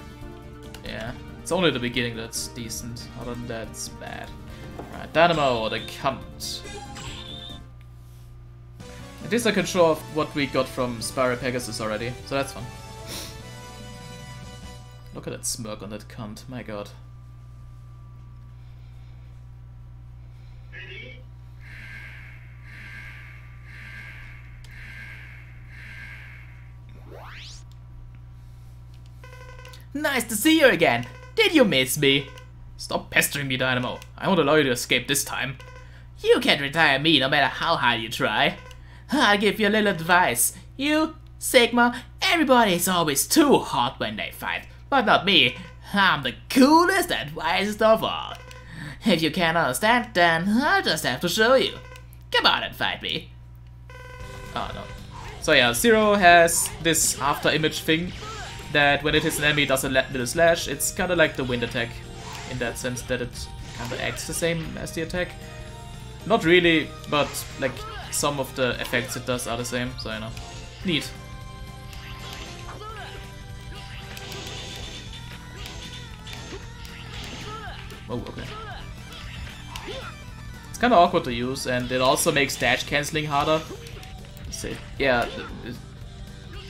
Yeah. It's only the beginning that's decent. Other than that, it's bad. Right, Dynamo, the cunt. At least I can show off what we got from Spyro Pegasus already, so that's fun. Look at that smirk on that cunt, my god. Nice to see you again. Did you miss me? Stop pestering me, Dynamo. I won't allow you to escape this time. You can't retire me no matter how hard you try. I'll give you a little advice. You, Sigma, everybody is always too hot when they fight. But not me. I'm the coolest and wisest of all. If you can't understand, then I'll just have to show you. Come on and fight me. Oh no. So yeah, Zero has this after image thing that when it hits an enemy it does a little slash. It's kinda like the wind attack in that sense that it kinda acts the same as the attack. Not really, but like some of the effects it does are the same, so you know. Neat. Oh, okay. It's kinda awkward to use, and it also makes dash cancelling harder. Say, yeah,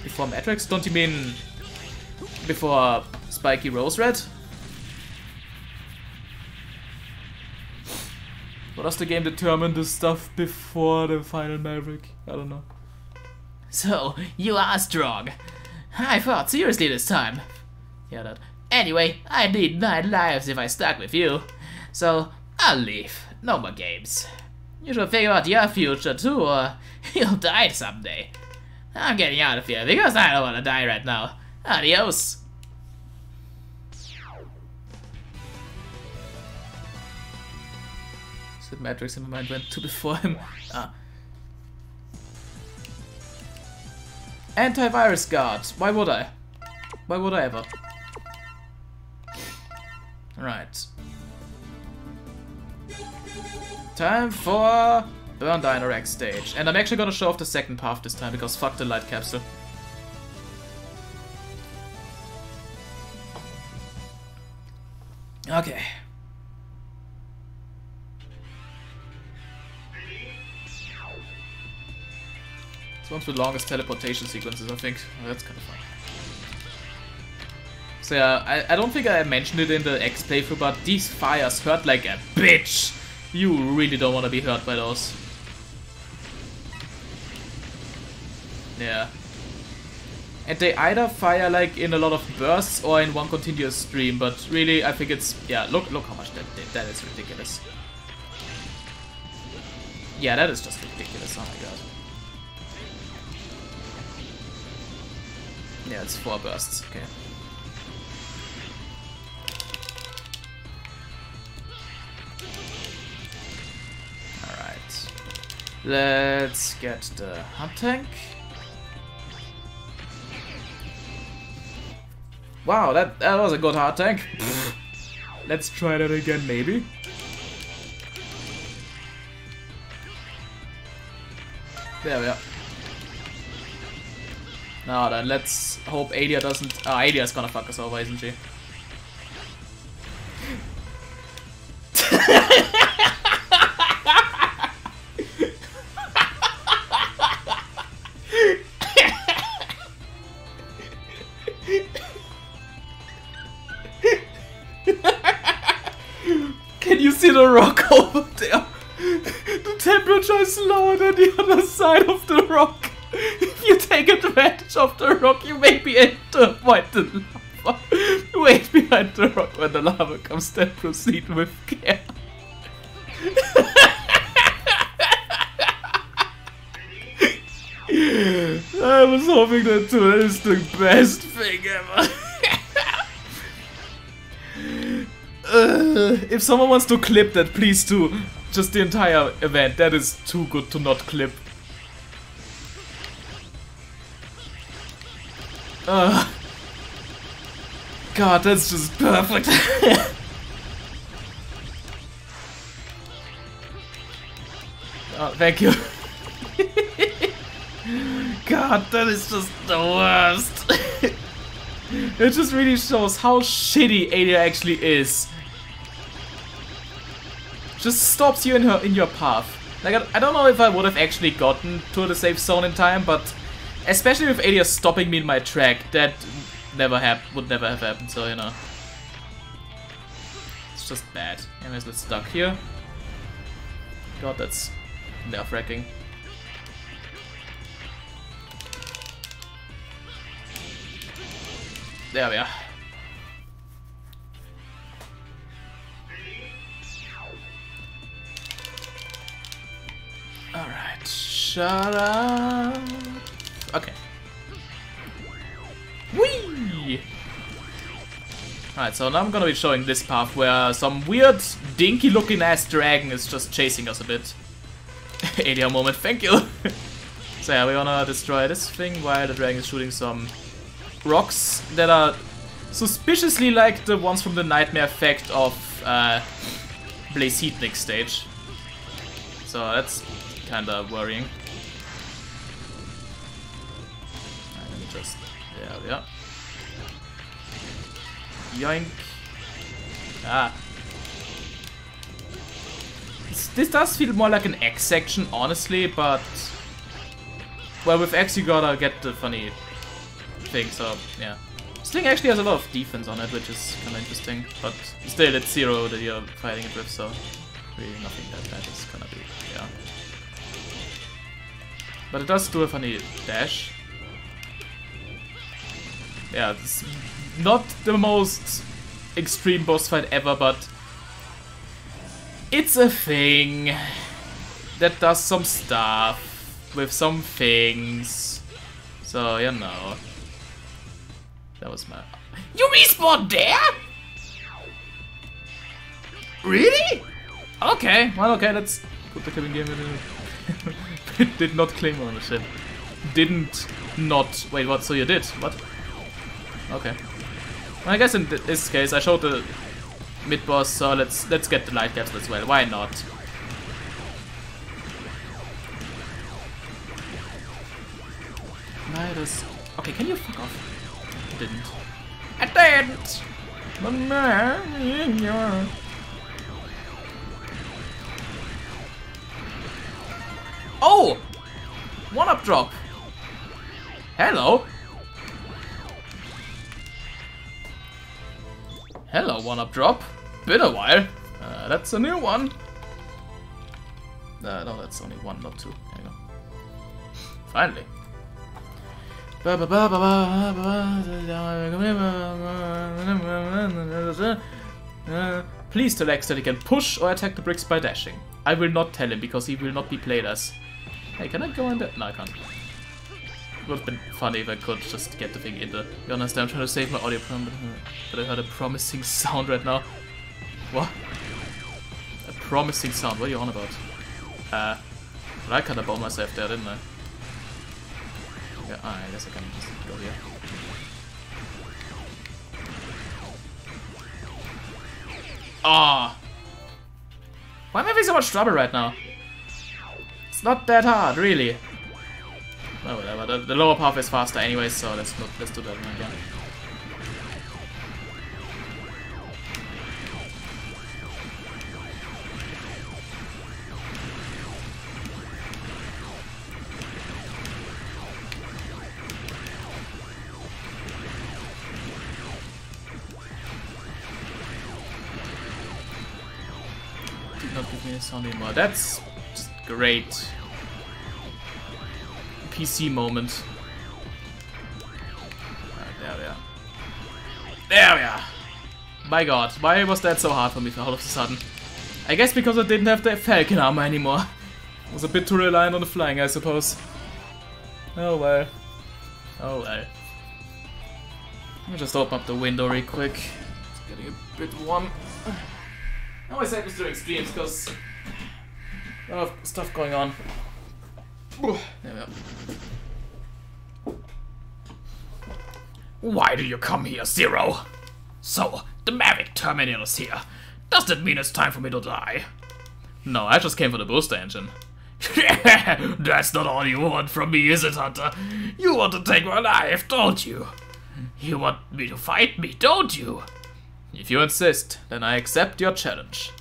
before Matrix? Don't you mean before Spiky Rose Red? Or does the game determine this stuff before the final Maverick? I don't know. So, you are strong. I fought seriously this time. Yeah, that. Anyway, I need 9 lives if I stuck with you. So, I'll leave. No more games. You should figure out your future too, or you'll die someday. I'm getting out of here because I don't want to die right now. Adios. Said Matrix in my mind went to before him. Ah. Antivirus guard. Why would I? Why would I ever? Right. Time for Burn Dinorex stage. And I'm actually gonna show off the second path this time because fuck the light capsule. Okay. It's one of the longest teleportation sequences, I think. Oh, that's kind of fun. So yeah, I don't think I mentioned it in the X playthrough, but these fires hurt like a bitch. You really don't want to be hurt by those. Yeah. And they either fire like in a lot of bursts or in one continuous stream, but really I think it's, yeah, look how much that did. That is ridiculous. Yeah, that is just ridiculous, oh my god. Yeah, it's 4 bursts, okay. Alright. Let's get the hot tank. Wow, that was a good hard tank. Let's try that again, maybe. There we are. Now then, let's hope Adia doesn't... Oh, Adia's gonna fuck us over, isn't she? Can you see the rock over there? The temperature is lower than the other side of the rock. If you take advantage of the rock, you may be able to avoid the lava. Wait behind the rock when the lava comes, then proceed with care. I was hoping that too. That is the best thing ever. If someone wants to clip that, please do. Just the entire event. That is too good to not clip. God, that's just perfect. Oh, thank you. God, that is just the worst. It just really shows how shitty Adia actually is. Just stops you in your path. Like, I don't know if I would have actually gotten to the safe zone in time, but especially with Adia stopping me in my track, that would never have happened, so you know. It's just bad. Anyways, let's duck here. God, that's nerve-wracking. There we are. Alright, shut up. Okay. Whee! Alright, so now I'm gonna be showing this path where some weird, dinky looking ass dragon is just chasing us a bit. ADR moment, thank you! So yeah, we wanna destroy this thing while the dragon is shooting some rocks that are suspiciously like the ones from the Nightmare Effect of Blaze Heatnik stage. So that's kinda worrying. Let me just... there we are. Yoink. Ah. This does feel more like an X section, honestly, but... well, with X you gotta get the funny thing, so yeah. This thing actually has a lot of defense on it, which is kinda interesting, but still it's Zero that you're fighting it with, so really nothing that bad is gonna be, yeah. But it does do a funny dash. Yeah, it's not the most extreme boss fight ever, but it's a thing that does some stuff with some things. So, you know. That was my... You respawned there? Really? Okay, well, okay, let's put the clipping game in. It did not claim ownership. Didn't not... wait, what? So you did? What? Okay. Well, I guess in this case I showed the mid-boss, so let's get the light capsule as well. Why not? Midas. Okay, can you fuck off? Didn't. I didn't. Oh! One-up drop. Hello. Hello, one-up drop. Been a while. That's a new one. No, that's only one, not two. There you go. Finally. Please tell X that he can push or attack the bricks by dashing. I will not tell him because he will not be played as. Hey, can I go in there? No, I can't. It would have been funny if I could just get the thing in there. You understand? I'm trying to save my audio from, but I heard a promising sound right now. What? A promising sound? What are you on about? Well, I kinda bought myself there, didn't I? Yeah, I guess I can just go here. Ah! Why am I having so much trouble right now? It's not that hard, really. Oh, whatever. The lower path is faster anyway, so let's do that one again. Did not give me a sound anymore. That's just great. PC moment. There we are. There we are! My god, why was that so hard for me all of a sudden? I guess because I didn't have the Falcon armor anymore. I was a bit too reliant on the flying, I suppose. Oh well. Oh well. Let me just open up the window real quick. It's getting a bit warm. I always hate doing streams because a lot of stuff going on. There we go. Why do you come here, Zero? So, the Mavic Terminal is here. Does that mean it's time for me to die? No, I just came for the booster engine. That's not all you want from me, is it, Hunter? You want to take my life, don't you? You want me to fight me, don't you? If you insist, then I accept your challenge.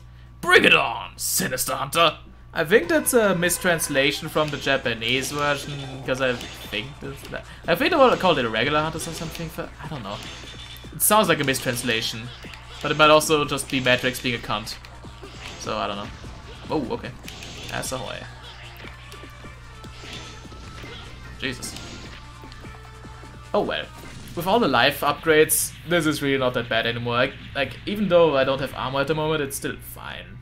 Bring it on, Sinister Hunter! I think that's a mistranslation from the Japanese version, because I think they would call it a regular Hunters or something. I don't know. It sounds like a mistranslation, but it might also just be Matrix being a cunt. So I don't know. Oh, okay. Ass ahoy. Jesus. Oh well. With all the life upgrades, this is really not that bad anymore. Like, even though I don't have armor at the moment, it's still fine.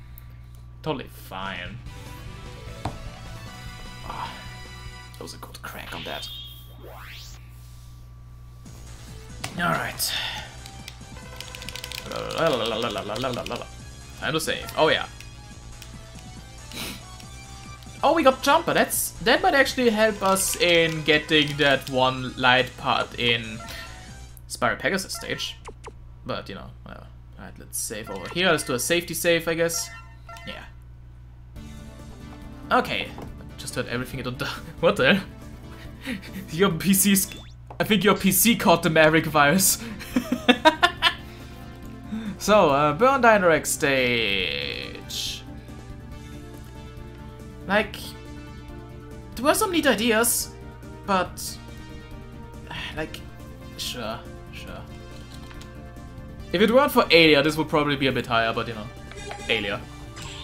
Totally fine. was a good crack on that. Alright. Time to save. Oh yeah. Oh, we got jumper. That might actually help us in getting that one light part in Spiral Pegasus stage. But you know, whatever. Alright, let's save over here. Let's do a safety save, I guess. Yeah. Okay. Just heard everything. What the hell? Your PC's. I think your PC caught the Maverick virus. So, Burn Dynarec stage. Like, there were some neat ideas, but like, sure. If it weren't for Alia, this would probably be a bit higher, but you know, Alia.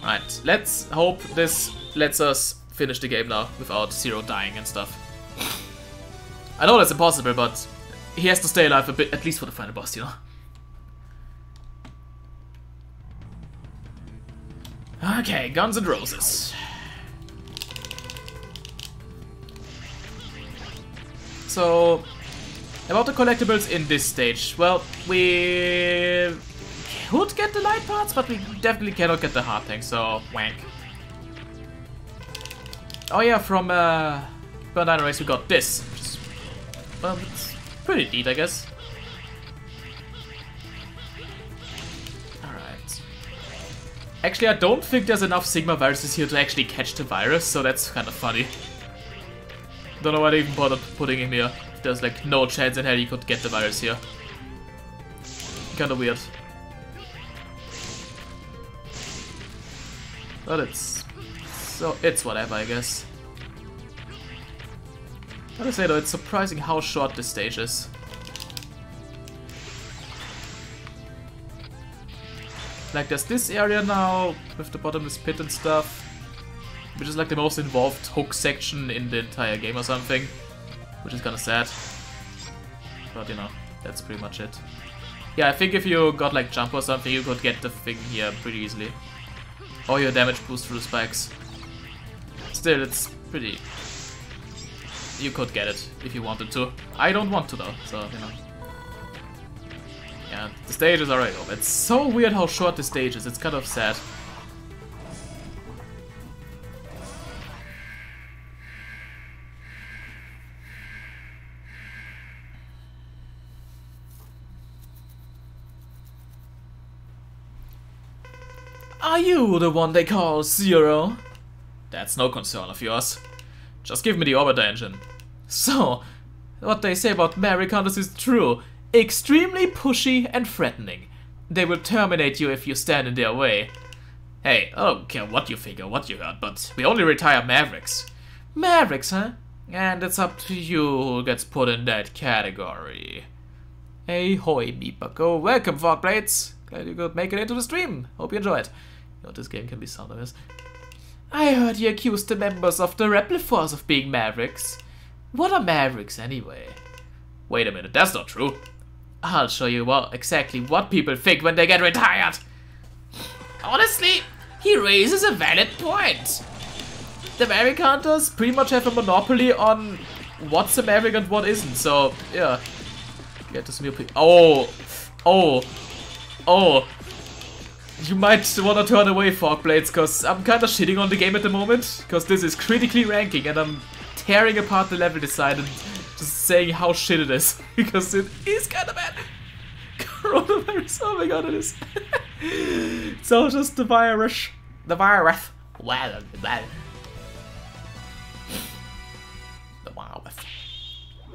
Right, let's hope this lets us finish the game now without Zero dying and stuff. I know that's impossible, but he has to stay alive a bit, at least for the final boss, you know. Okay, Guns N' Roses. So, about the collectibles in this stage. Well, we could get the light parts, but we definitely cannot get the hard tank, so wank. Oh yeah, from Burn Dynarec we got this. Which is, well, it's pretty neat, I guess. Alright. Actually, I don't think there's enough Sigma viruses here to actually catch the virus, so that's kind of funny. Don't know why they even bothered putting him here. There's like no chance in hell you could get the virus here. Kinda weird. But it's whatever, I guess. Gotta say though, it's surprising how short this stage is. Like there's this area now with the bottomless pit and stuff, which is like the most involved hook section in the entire game or something, which is kinda sad. But you know, that's pretty much it. Yeah, I think if you got like jump or something, you could get the thing here pretty easily. Or your damage boost through the spikes. Still, it's pretty... You could get it if you wanted to. I don't want to though, so you know. Yeah, the stage is already over. It's so weird how short the stage is, it's kind of sad. Are you the one they call Zero? That's no concern of yours. Just give me the Orbiter engine. So, what they say about Maverick Hunters is true. Extremely pushy and threatening. They will terminate you if you stand in their way. Hey, I don't care what you think or what you heard, but we only retire Mavericks. Mavericks, huh? And it's up to you who gets put in that category. Hey, hoy, me bucko. Welcome, Fogblades. Glad you could make it into the stream. Hope you enjoyed. You know, this game can be soundless. I heard you accused the members of the Rebel Force of being Mavericks. What are Mavericks anyway? Wait a minute, that's not true. I'll show you exactly what people think when they get retired. Honestly, he raises a valid point. The Maverick Hunters pretty much have a monopoly on what's a Maverick and what isn't, so yeah. Get this new Oh! You might wanna turn away, Fogblades, cause I'm kinda shitting on the game at the moment, cause this is critically ranking and I'm tearing apart the level design and just saying how shit it is, because it is kinda bad. Coronavirus, oh my god, it is. So just the virus. The virus. Well. The virus.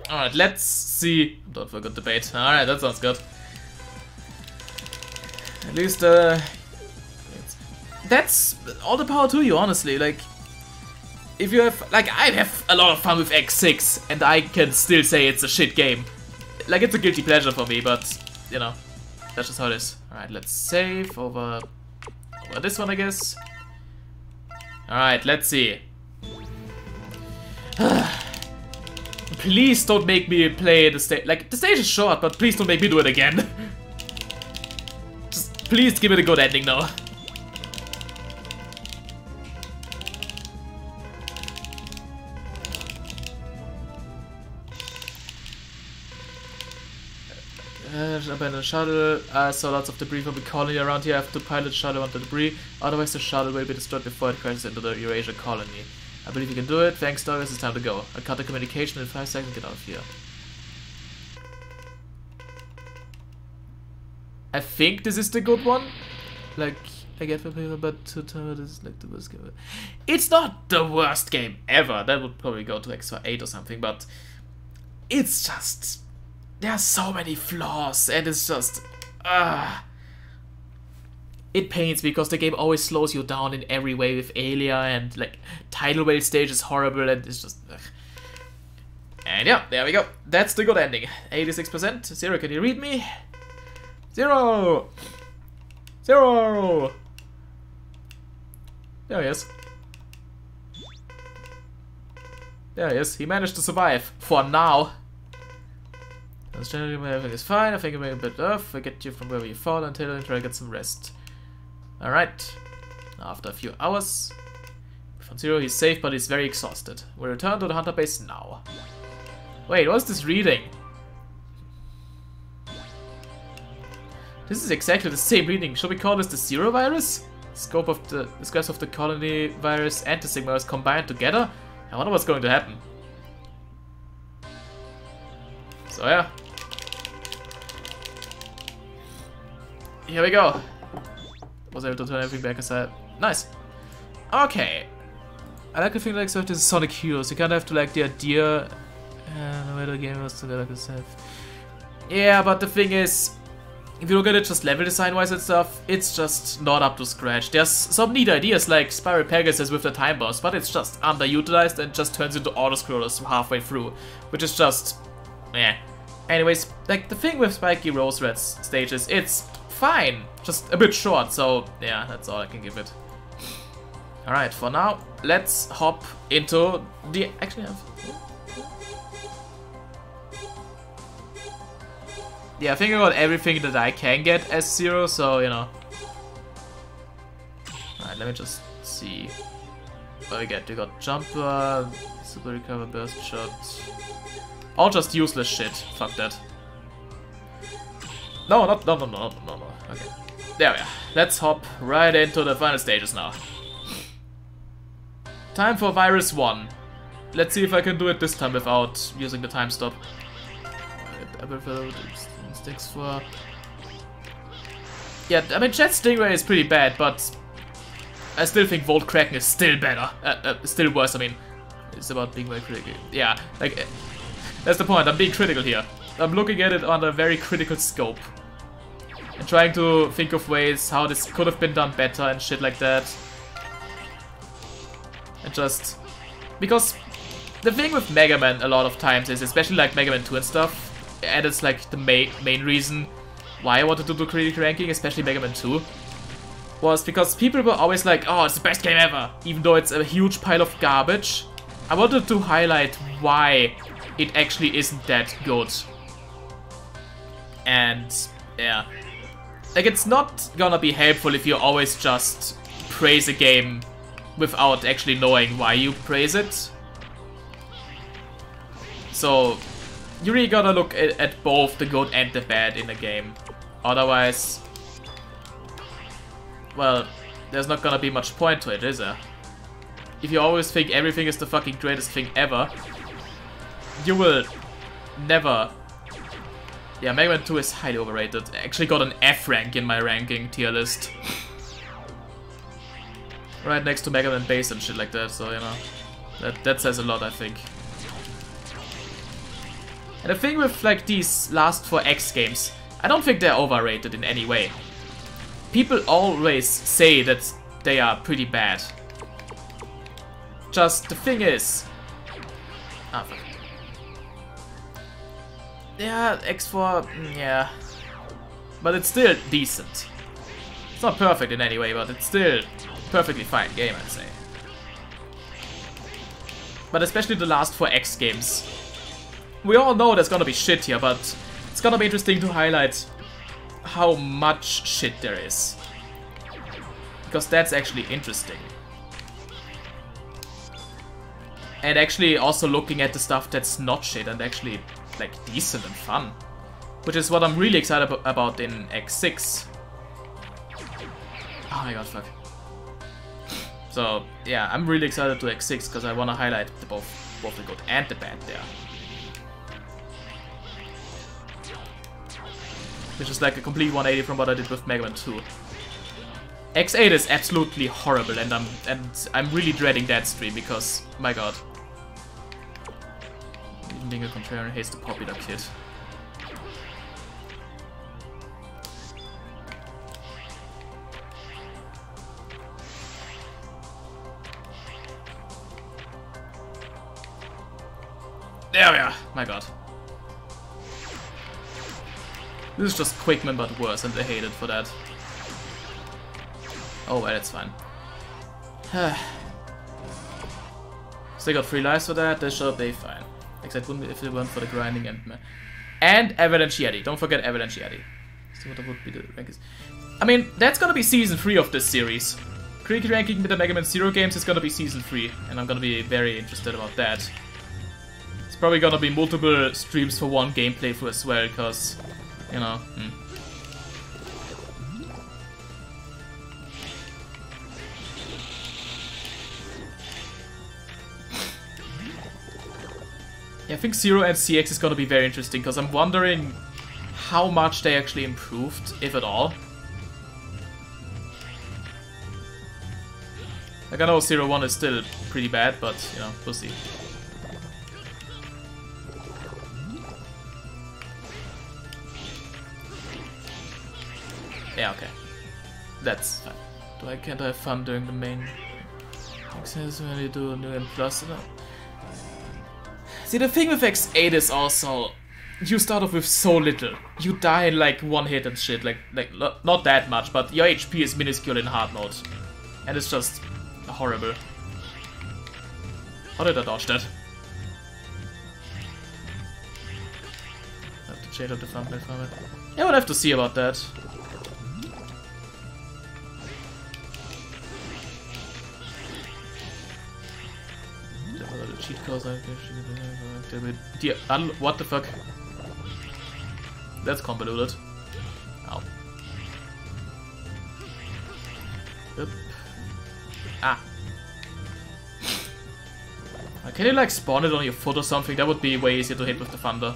Alright, let's see. Don't forget the bait. Alright, that sounds good. At least, that's all the power to you, honestly. Like, if you have, like, I have a lot of fun with X6, and I can still say it's a shit game. Like, it's a guilty pleasure for me, but, you know, that's just how it is. Alright, let's save over this one, I guess. Alright, let's see. Please don't make me play the stage. Like, the stage is short, but please don't make me do it again. Please give it a good ending though. Abandoned shuttle. I saw lots of debris from the colony around here. I have to pilot shuttle on the debris. Otherwise the shuttle will be destroyed before it crashes into the Eurasia colony. I believe you can do it. Thanks, Douglas. It's time to go. I'll cut the communication in 5 seconds. Get out of here. I think this is the good one. Like, I get the paper, but to tell this is like the worst game ever. It's not the worst game ever. That would probably go to Extra 8 or something, but it's just... there are so many flaws, and it's just... It pains because the game always slows you down in every way with Alia, and like tidal wave stage is horrible, and it's just... And yeah, there we go. That's the good ending. 86%. Zero, can you read me? 0! 0! There he is. There he is. He managed to survive. For now. Everything is fine. I think I'm a bit off. I get you from wherever you fall until I try to get some rest. Alright. After a few hours. From Zero, he's safe, but he's very exhausted. We'll return to the hunter base now. Wait, what's this reading? This is exactly the same reading. Should we call this the Zero virus? Scope of the scraps of the colony virus and the Sigma virus combined together? I wonder what's going to happen. So yeah. Here we go. Was able to turn everything back aside. Nice. Okay. I like the thing like so this is Sonic Heroes. You kind of have to like the idea and the way the game was together like itself. Yeah, but the thing is, if you look at it just level design wise and stuff, it's just not up to scratch. There's some neat ideas like Spiral Pegasus with the time boss, but it's just underutilized and just turns into auto-scrollers halfway through, which is just... eh. Anyways, like the thing with Spiky Rose Red's stages, it's fine, just a bit short, so yeah, that's all I can give it. Alright, for now, let's hop into the... actually, yeah, I think I got everything that I can get as Zero, so, you know. Alright, let me just see what we get. We got Jumper, Super Recover, Burst Shot. All just useless shit. Fuck that. No. Okay. There we are. Let's hop right into the final stages now. Time for Virus 1. Let's see if I can do it this time without using the time stop. For... yeah, I mean, Jet Stingray is pretty bad, but I still think Volt Kraken is still better. Still worse, I mean. It's about being very critical. Yeah, like, that's the point. I'm being critical here. I'm looking at it under a very critical scope. And trying to think of ways how this could have been done better and shit like that. And just... because the thing with Megaman a lot of times is, especially like Megaman 2 and stuff, and it's like the main reason why I wanted to do critical ranking, especially Megaman 2, was because people were always like, oh, it's the best game ever, even though it's a huge pile of garbage. I wanted to highlight why it actually isn't that good. And yeah, like it's not gonna be helpful if you always just praise a game without actually knowing why you praise it. So you really gotta look at both the good and the bad in a game. Otherwise, well, there's not gonna be much point to it, is there? If you always think everything is the fucking greatest thing ever, you will never... yeah, Mega Man 2 is highly overrated. I actually got an F rank in my ranking tier list. Right next to Mega Man Base and shit like that, so you know. That says a lot, I think. And the thing with like these last 4 X games, I don't think they're overrated in any way. People always say that they are pretty bad. Just the thing is... ah, fuck. Yeah, X4, yeah. But it's still decent. It's not perfect in any way, but it's still a perfectly fine game, I'd say. But especially the last 4 X games. We all know there's gonna be shit here, but it's gonna be interesting to highlight how much shit there is. Because that's actually interesting. And actually also looking at the stuff that's not shit and actually like decent and fun. which is what I'm really excited about in X6. Oh my god, fuck. So, yeah, I'm really excited to X6 because I want to highlight both the good and the bad there. Which is like a complete 180 from what I did with Megaman 2. X8 is absolutely horrible, and I'm really dreading that stream because, my god. Even being a contrarian hates the popular kid. There we are! My god. This is just Quickman but worse, and I hate it for that. Oh well, it's fine. Still got 3 lives for that, they should be fine. Except if they weren't for the grinding and Evidentiary. Don't forget Evidentiary. So what would be the rank is. I mean, that's gonna be season 3 of this series. Cricket ranking with the Megaman Zero games is gonna be season 3, and I'm gonna be very interested about that. It's probably gonna be multiple streams for one gameplay for as well, because, you know. Yeah, I think Zero and CX is gonna be very interesting, because I'm wondering how much they actually improved, if at all. Like, I know 0-1 is still pretty bad, but, you know, we'll see. Yeah, okay. That's fine. Can't I have fun during the main access when you do new and plus? No. See, the thing with X8 is also, you start off with so little. You die in like one hit and shit, like not that much, but your HP is minuscule in hard mode. And it's just horrible. How did I dodge that? I have to change up the thumbnail from it. Yeah, we'll have to see about that. Cheat codes, what the fuck? That's convoluted. Ow. Yep. Ah. Can you like spawn it on your foot or something? That would be way easier to hit with the thunder.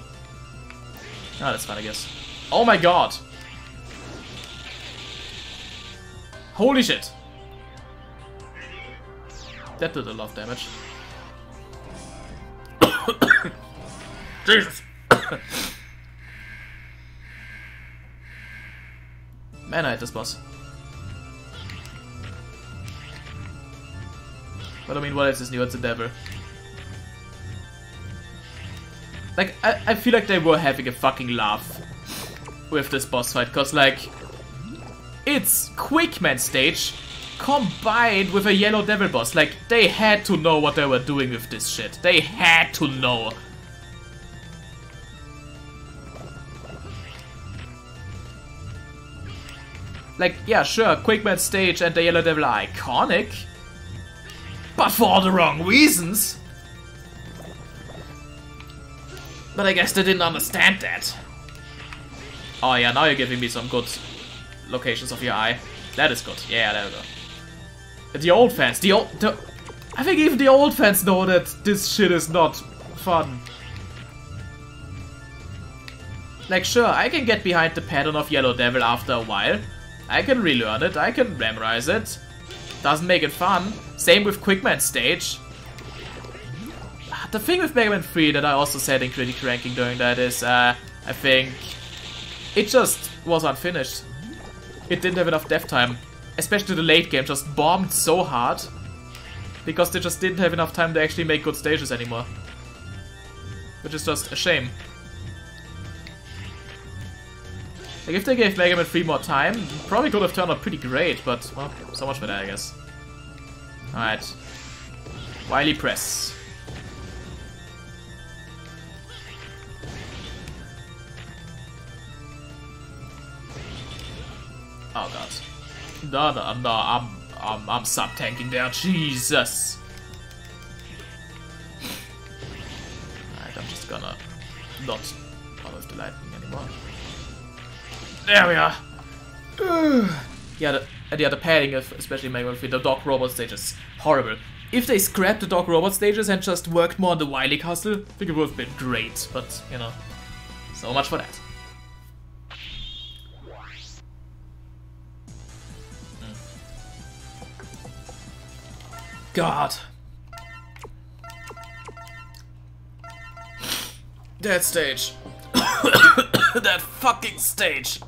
Ah, that's fine, I guess. Oh my god! Holy shit! That did a lot of damage. Jesus! Man, I hate this boss. But I mean, what else is new? It's a devil. Like, I feel like they were having a fucking laugh with this boss fight, cause like, it's Quickman stage combined with a yellow devil boss. Like, they had to know what they were doing with this shit. They had to know. Like, yeah, sure, Quickman stage and the yellow devil are iconic, but for all the wrong reasons. But I guess they didn't understand that. Oh yeah, now you're giving me some good locations of your eye. That is good. Yeah, there we go. The old fans, I think even the old fans know that this shit is not fun. Like, sure, I can get behind the pattern of Yellow Devil after a while. I can relearn it, I can memorize it. Doesn't make it fun. Same with Quickman stage. The thing with Megaman 3 that I also said in critical ranking during that is, I think it just was unfinished. It didn't have enough dev time. Especially the late game just bombed so hard. Because they just didn't have enough time to actually make good stages anymore. Which is just a shame. Like, if they gave Megaman 3 more time, it probably could have turned out pretty great, but, well, so much for that, I guess. Alright. Wily Press. Oh god. No, I'm sub-tanking there, Jesus! Alright, I'm just gonna not Out of the lightning anymore. There we are. Yeah, the padding of especially Megaman 3, the dog robot stage is horrible. If they scrapped the dog robot stages and just worked more on the Wily Castle, I think it would have been great, but you know, so much for that. God. That stage. That fucking stage.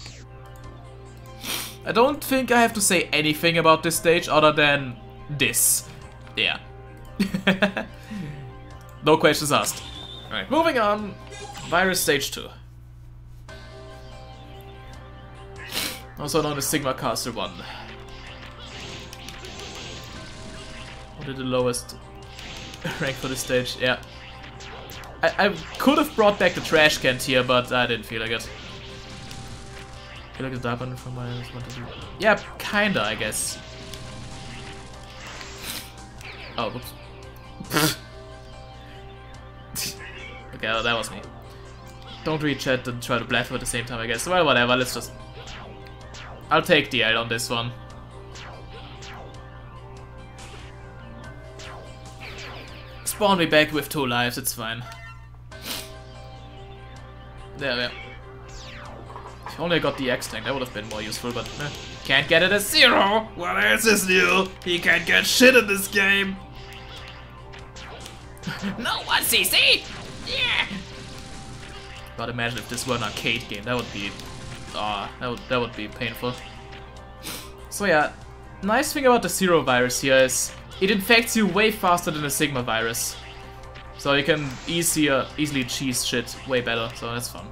I don't think I have to say anything about this stage other than this. Yeah. No questions asked. Alright, moving on. Virus stage 2. Also known as Sigma Castle 1. What is the lowest rank for this stage? Yeah. I could have brought back the trash can here, but I didn't feel like it. Feel like it's dark on from my... Yeah, kinda, I guess. Oh, whoops. Okay, well, that was me. Don't read chat and try to bluff at the same time, I guess. Well, whatever, let's just... I'll take the L on this one. Spawn me back with 2 lives, it's fine. There. If only I got the X tank, that would have been more useful, but can't get it as 0! What else is new? He can't get shit in this game. No one CC! Yeah! But imagine if this were an arcade game, that would be... that would be painful. So yeah, nice thing about the Zero virus here is it infects you way faster than the Sigma virus. So you can easily cheese shit way better, so that's fun.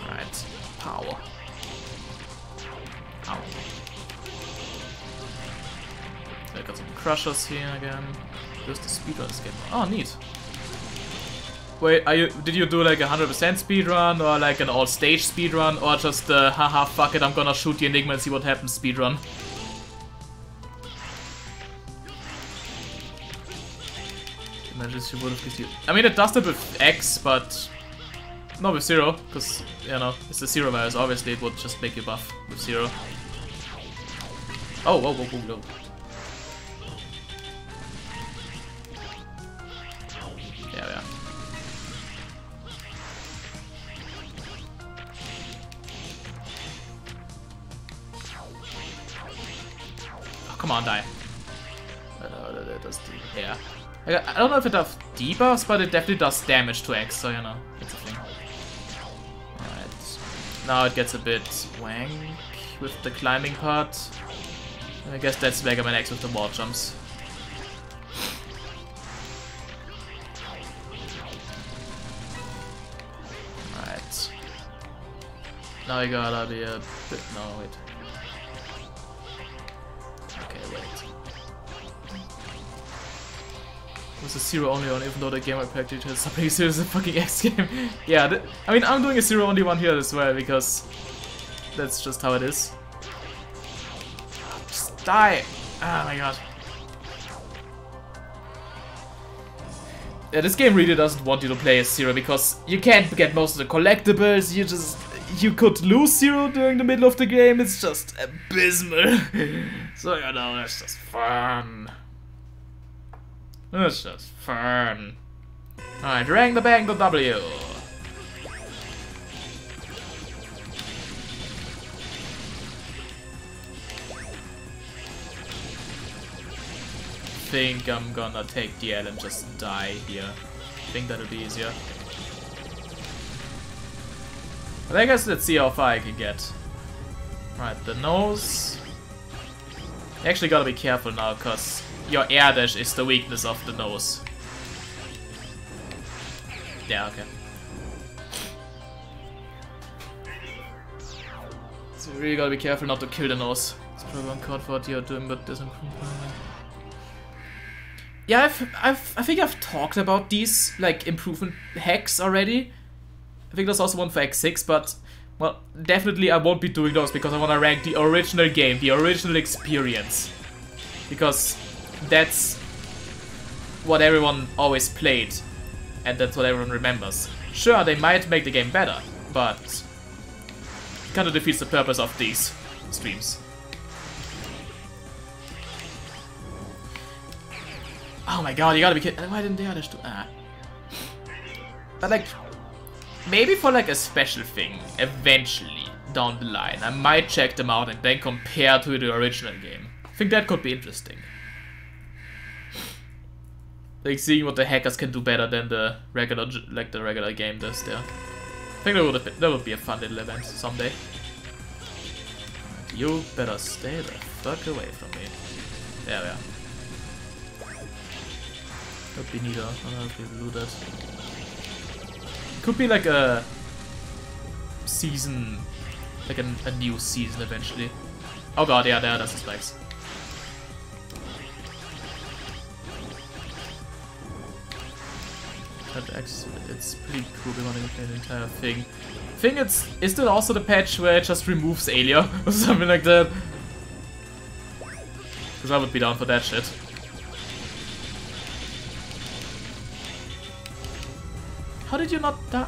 Alright, power. Ow. I got some crushers here again. Where's the speedrun this game? Oh, neat. Wait, did you do like 100% speedrun, or like an all-stage speedrun, or just haha fuck it, I'm gonna shoot the Enigma and see what happens speedrun? Imagine she would have given you... I mean, it does that with X, but not with Zero, because, you know, it's the Zero virus. Obviously, it would just make you buff with Zero. Oh, whoa. Yeah. Oh, come on, die. That does the... Yeah. I don't know if it does debuffs, but it definitely does damage to X, so you know, it's a thing. Alright. Now it gets a bit wank with the climbing part. I guess that's Megaman X with the wall jumps. Alright. Now you gotta be a bit... No, wait. Okay, wait. Was a Zero only one, even though the game I played has something serious as a fucking X game. Yeah, I mean, I'm doing a Zero only one here as well, because that's just how it is. Just die! Oh my god. Yeah, this game really doesn't want you to play as Zero, because you can't get most of the collectibles, you could lose Zero during the middle of the game, it's just abysmal. So, you know, that's just fun. It's just fun. Alright, rang the bang the W. Think I'm gonna take the L and just die here. Think that'll be easier. But I guess let's see how far I can get. Right, the nose. You actually gotta be careful now, cause your air dash is the weakness of the nose. Yeah, okay. So you really gotta be careful not to kill the nose. It's probably one card for what you're doing, but doesn't. Yeah, I think I've talked about these like improvement hacks already. I think there's also one for X6, but well, definitely I won't be doing those because I want to rank the original game, the original experience, because that's what everyone always played. and that's what everyone remembers. Sure, they might make the game better, but it kind of defeats the purpose of these streams. Oh my god, you gotta be kidding. Why didn't the others do that? But like, maybe for like a special thing, eventually, down the line, I might check them out and then compare to the original game. I think that could be interesting. Like seeing what the hackers can do better than the regular, game does there. I think that would be a fun little event someday. You better stay the fuck away from me. There we are. Could be neither. I don't know if we do that. Could be like a season, like a new season eventually. Oh god, yeah, that's the spikes. It's pretty cool. We want to play the entire thing. I think is it also the patch where it just removes Alia or something like that? Because I would be down for that shit. How did you not die?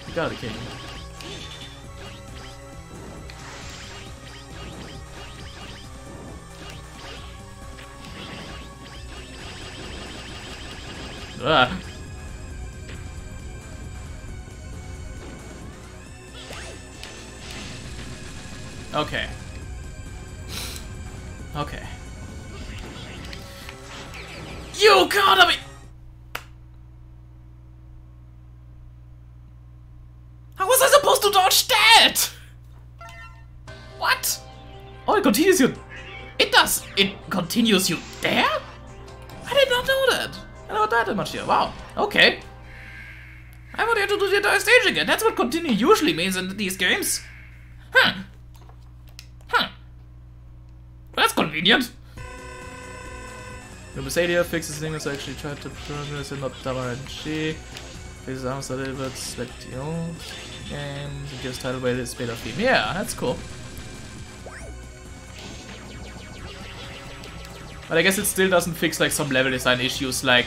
You gotta be kidding me. Ah. Okay. Okay. You gotta be. How was I supposed to dodge that? What? Oh, it continues you. It does. It continues you there? I did not know that. I never died that much here. Wow. Okay. I would have to do the entire stage again. That's what continue usually means in these games. Huh. Huh. That's convenient. The Mercedes fixes things actually tried to progress and not RNG. Fixes arms a little bit, select the old games, and gives title weight speed of theme. Yeah, that's cool. But I guess it still doesn't fix like some level design issues like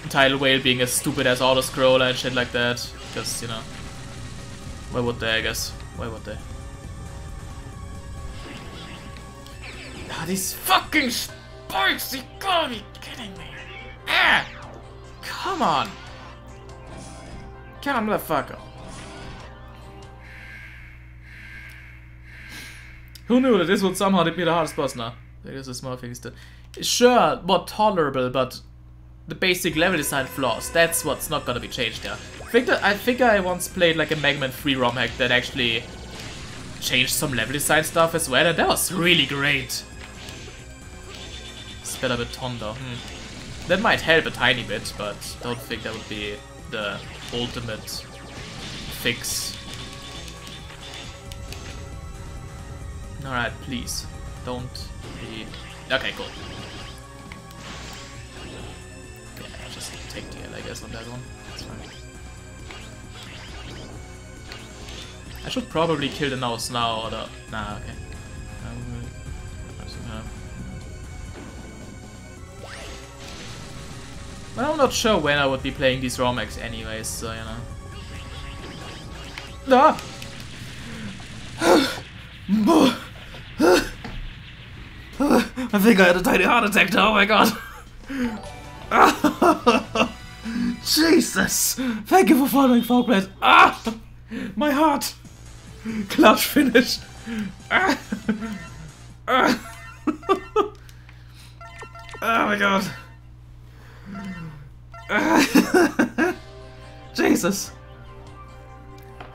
Tidal Whale being as stupid as auto-scroller and shit like that. Because, you know, why would they, I guess? Why would they? Ah, these fucking spikes! You gotta be kidding me! Ah! Come on! Come on, motherfucker! Who knew that this would somehow be the hardest boss now? There's a small thing still. Sure, more tolerable, but the basic level design flaws, that's what's not gonna be changed there. I think I once played like a Megaman 3 ROM hack that actually changed some level design stuff as well, and that was really great. Sped up a ton though. That might help a tiny bit, but don't think that would be the ultimate fix. Alright, please. Don't be... Okay, cool. Okay, I'll just take the L, I guess, on that one. That's fine. I should probably kill the nose now, or the... Nah, okay. Well, I'm not sure when I would be playing these ROM hacks anyways, so, you know. Ah! I think I had a tiny heart attack now, oh my god. Jesus! Thank you for following Fogblade. Ah! My heart! Clutch finish! Ah! Ah! Oh my god! Ah! Jesus!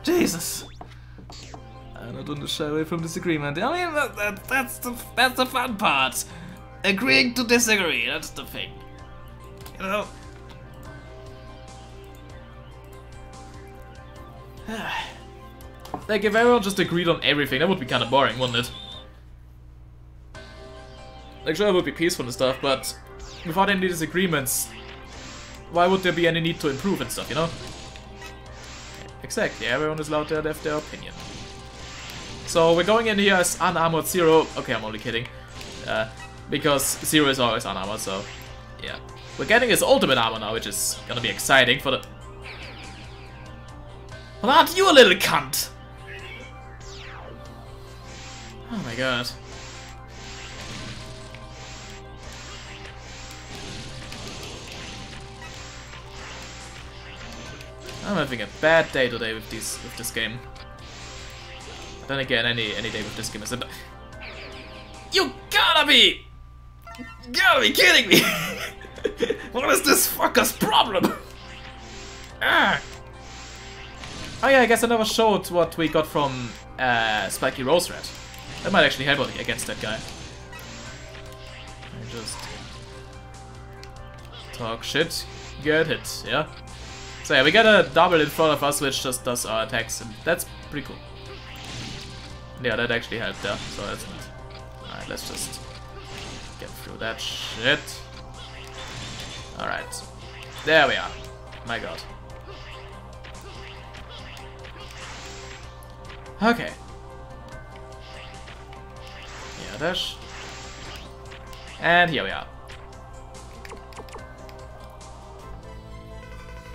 Jesus! I'm not going to shy away from disagreement. I mean, that's the fun part. Agreeing to disagree, that's the thing. You know? Like, if everyone just agreed on everything, that would be kind of boring, wouldn't it? Like, sure, it would be peaceful and stuff, but without any disagreements, why would there be any need to improve and stuff, you know? Exactly, everyone is allowed to have their opinion. So we're going in here as unarmored Zero. Okay, I'm only kidding. Because Zero is always unarmored, so Yeah. We're getting his ultimate armor now, which is gonna be exciting for the... Well, aren't you a little cunt? Oh my god. I'm having a bad day today with this game. But then again, any day with this game is a... You gotta be kidding me! What is this fucker's problem? Ah. Oh yeah, I guess I never showed what we got from Spiky Rose Red. That might actually help against that guy. I just talk shit, get hit, yeah? So yeah, we got a double in front of us which just does our attacks, and that's pretty cool. Yeah, that actually helped there, so that's neat. Alright, let's just get through that shit. Alright. There we are. My god. Okay. Yeah, dash. And here we are.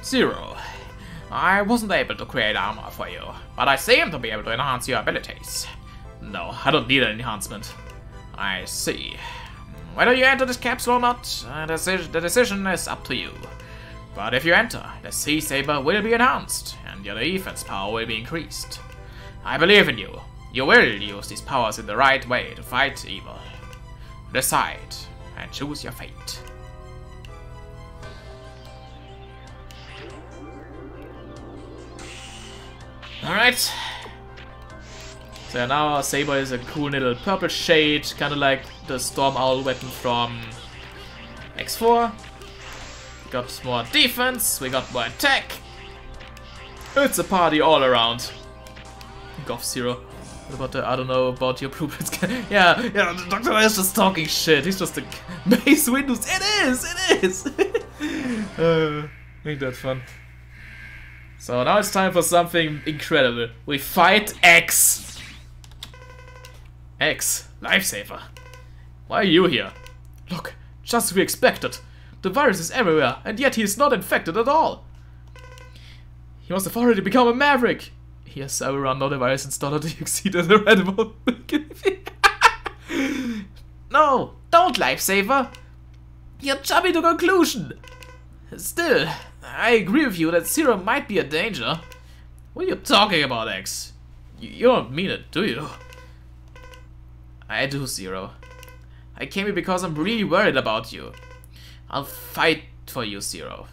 Zero. I wasn't able to create armor for you, but I seem to be able to enhance your abilities. No, I don't need an enhancement. I see. Whether you enter this capsule or not, the decision is up to you. But if you enter, the Sea Saber will be enhanced, and your defense power will be increased. I believe in you. You will use these powers in the right way to fight evil. Decide, and choose your fate. Alright. So now our saber is a cool little purple shade, kind of like the Storm Owl weapon from X4. We got more defense, we got more attack. It's a party all around. Goth Zero. What about the, I don't know about your blueprints. yeah, Dr. is just talking shit. He's just a base Windows. It is! Ain't that fun. So now it's time for something incredible. We fight X. X, Lifesaver. Why are you here? Look, just as we expected. The virus is everywhere, and yet he is not infected at all. He must have already become a maverick. He has several unknown virus installed to exceed the random. No, don't, Lifesaver. You're jumping to conclusion. Still, I agree with you that Zero might be a danger. What are you talking about, X? You don't mean it, do you? I do, Zero. I came here because I'm really worried about you. I'll fight for you, Zero.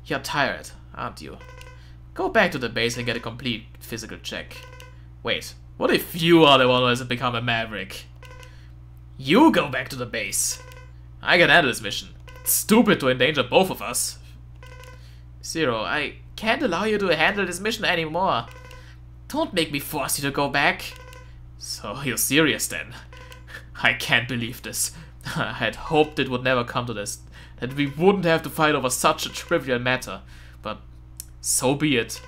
You're tired, aren't you? Go back to the base and get a complete physical check. Wait, what if you are the one who hasn't become a maverick? You go back to the base. I can handle this mission. It's stupid to endanger both of us. Zero, I can't allow you to handle this mission anymore. Don't make me force you to go back. So you're serious then? I can't believe this. I had hoped it would never come to this. That we wouldn't have to fight over such a trivial matter. But so be it.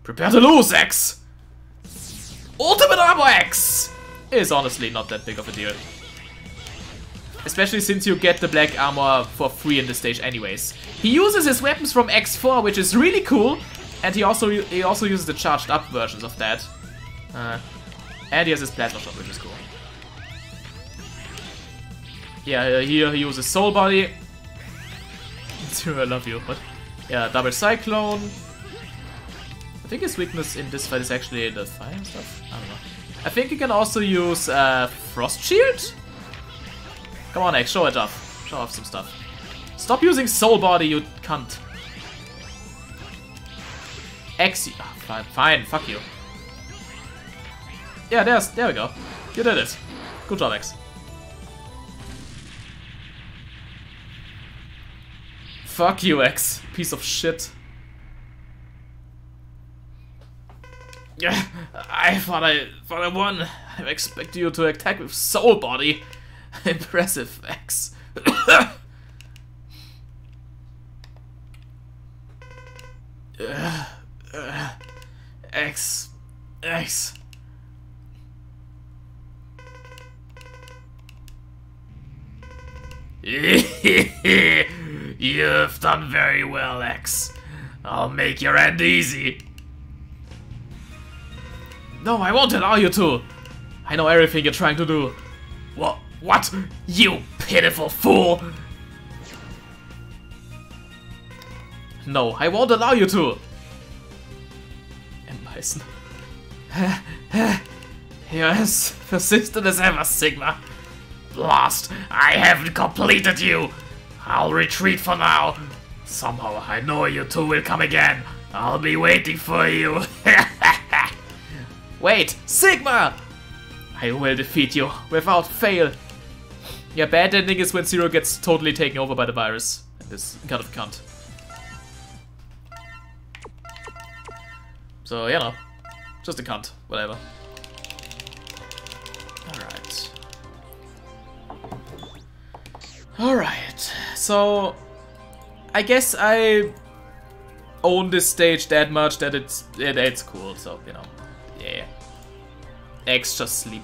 Prepare to lose, X! Ultimate Armor X! Is honestly not that big of a deal. Especially since you get the black armor for free in this stage anyways. He uses his weapons from X4, which is really cool. And he also uses the charged up versions of that. And he has his plasma shot, which is cool. Yeah, here he uses Soul Body. I love you, but yeah, double Cyclone. I think his weakness in this fight is actually the fire stuff. I don't know. I think you can also use Frost Shield. Come on, X, show it off. Show off some stuff. Stop using Soul Body, you cunt. X, fine, fuck you. Yeah, there we go. You did it. Good job, X. Fuck you, X. Piece of shit. Yeah, I thought I won. I expected you to attack with Soul Body. Impressive, X. X. You've done very well, X. I'll make your end easy. No, I won't allow you to. I know everything you're trying to do. What? You pitiful fool! No, I won't allow you to. And Bison. You're as persistent as ever, Sigma. Blast! I haven't completed you! I'll retreat for now. Somehow I know you two will come again. I'll be waiting for you. Wait, Sigma! I will defeat you without fail. Yeah, bad ending is when Zero gets totally taken over by the virus. And this kind of cunt. So, you know, just a cunt, whatever. Alright. Alright, so I guess I own this stage that much that it's cool, so, you know, yeah. X just sleep.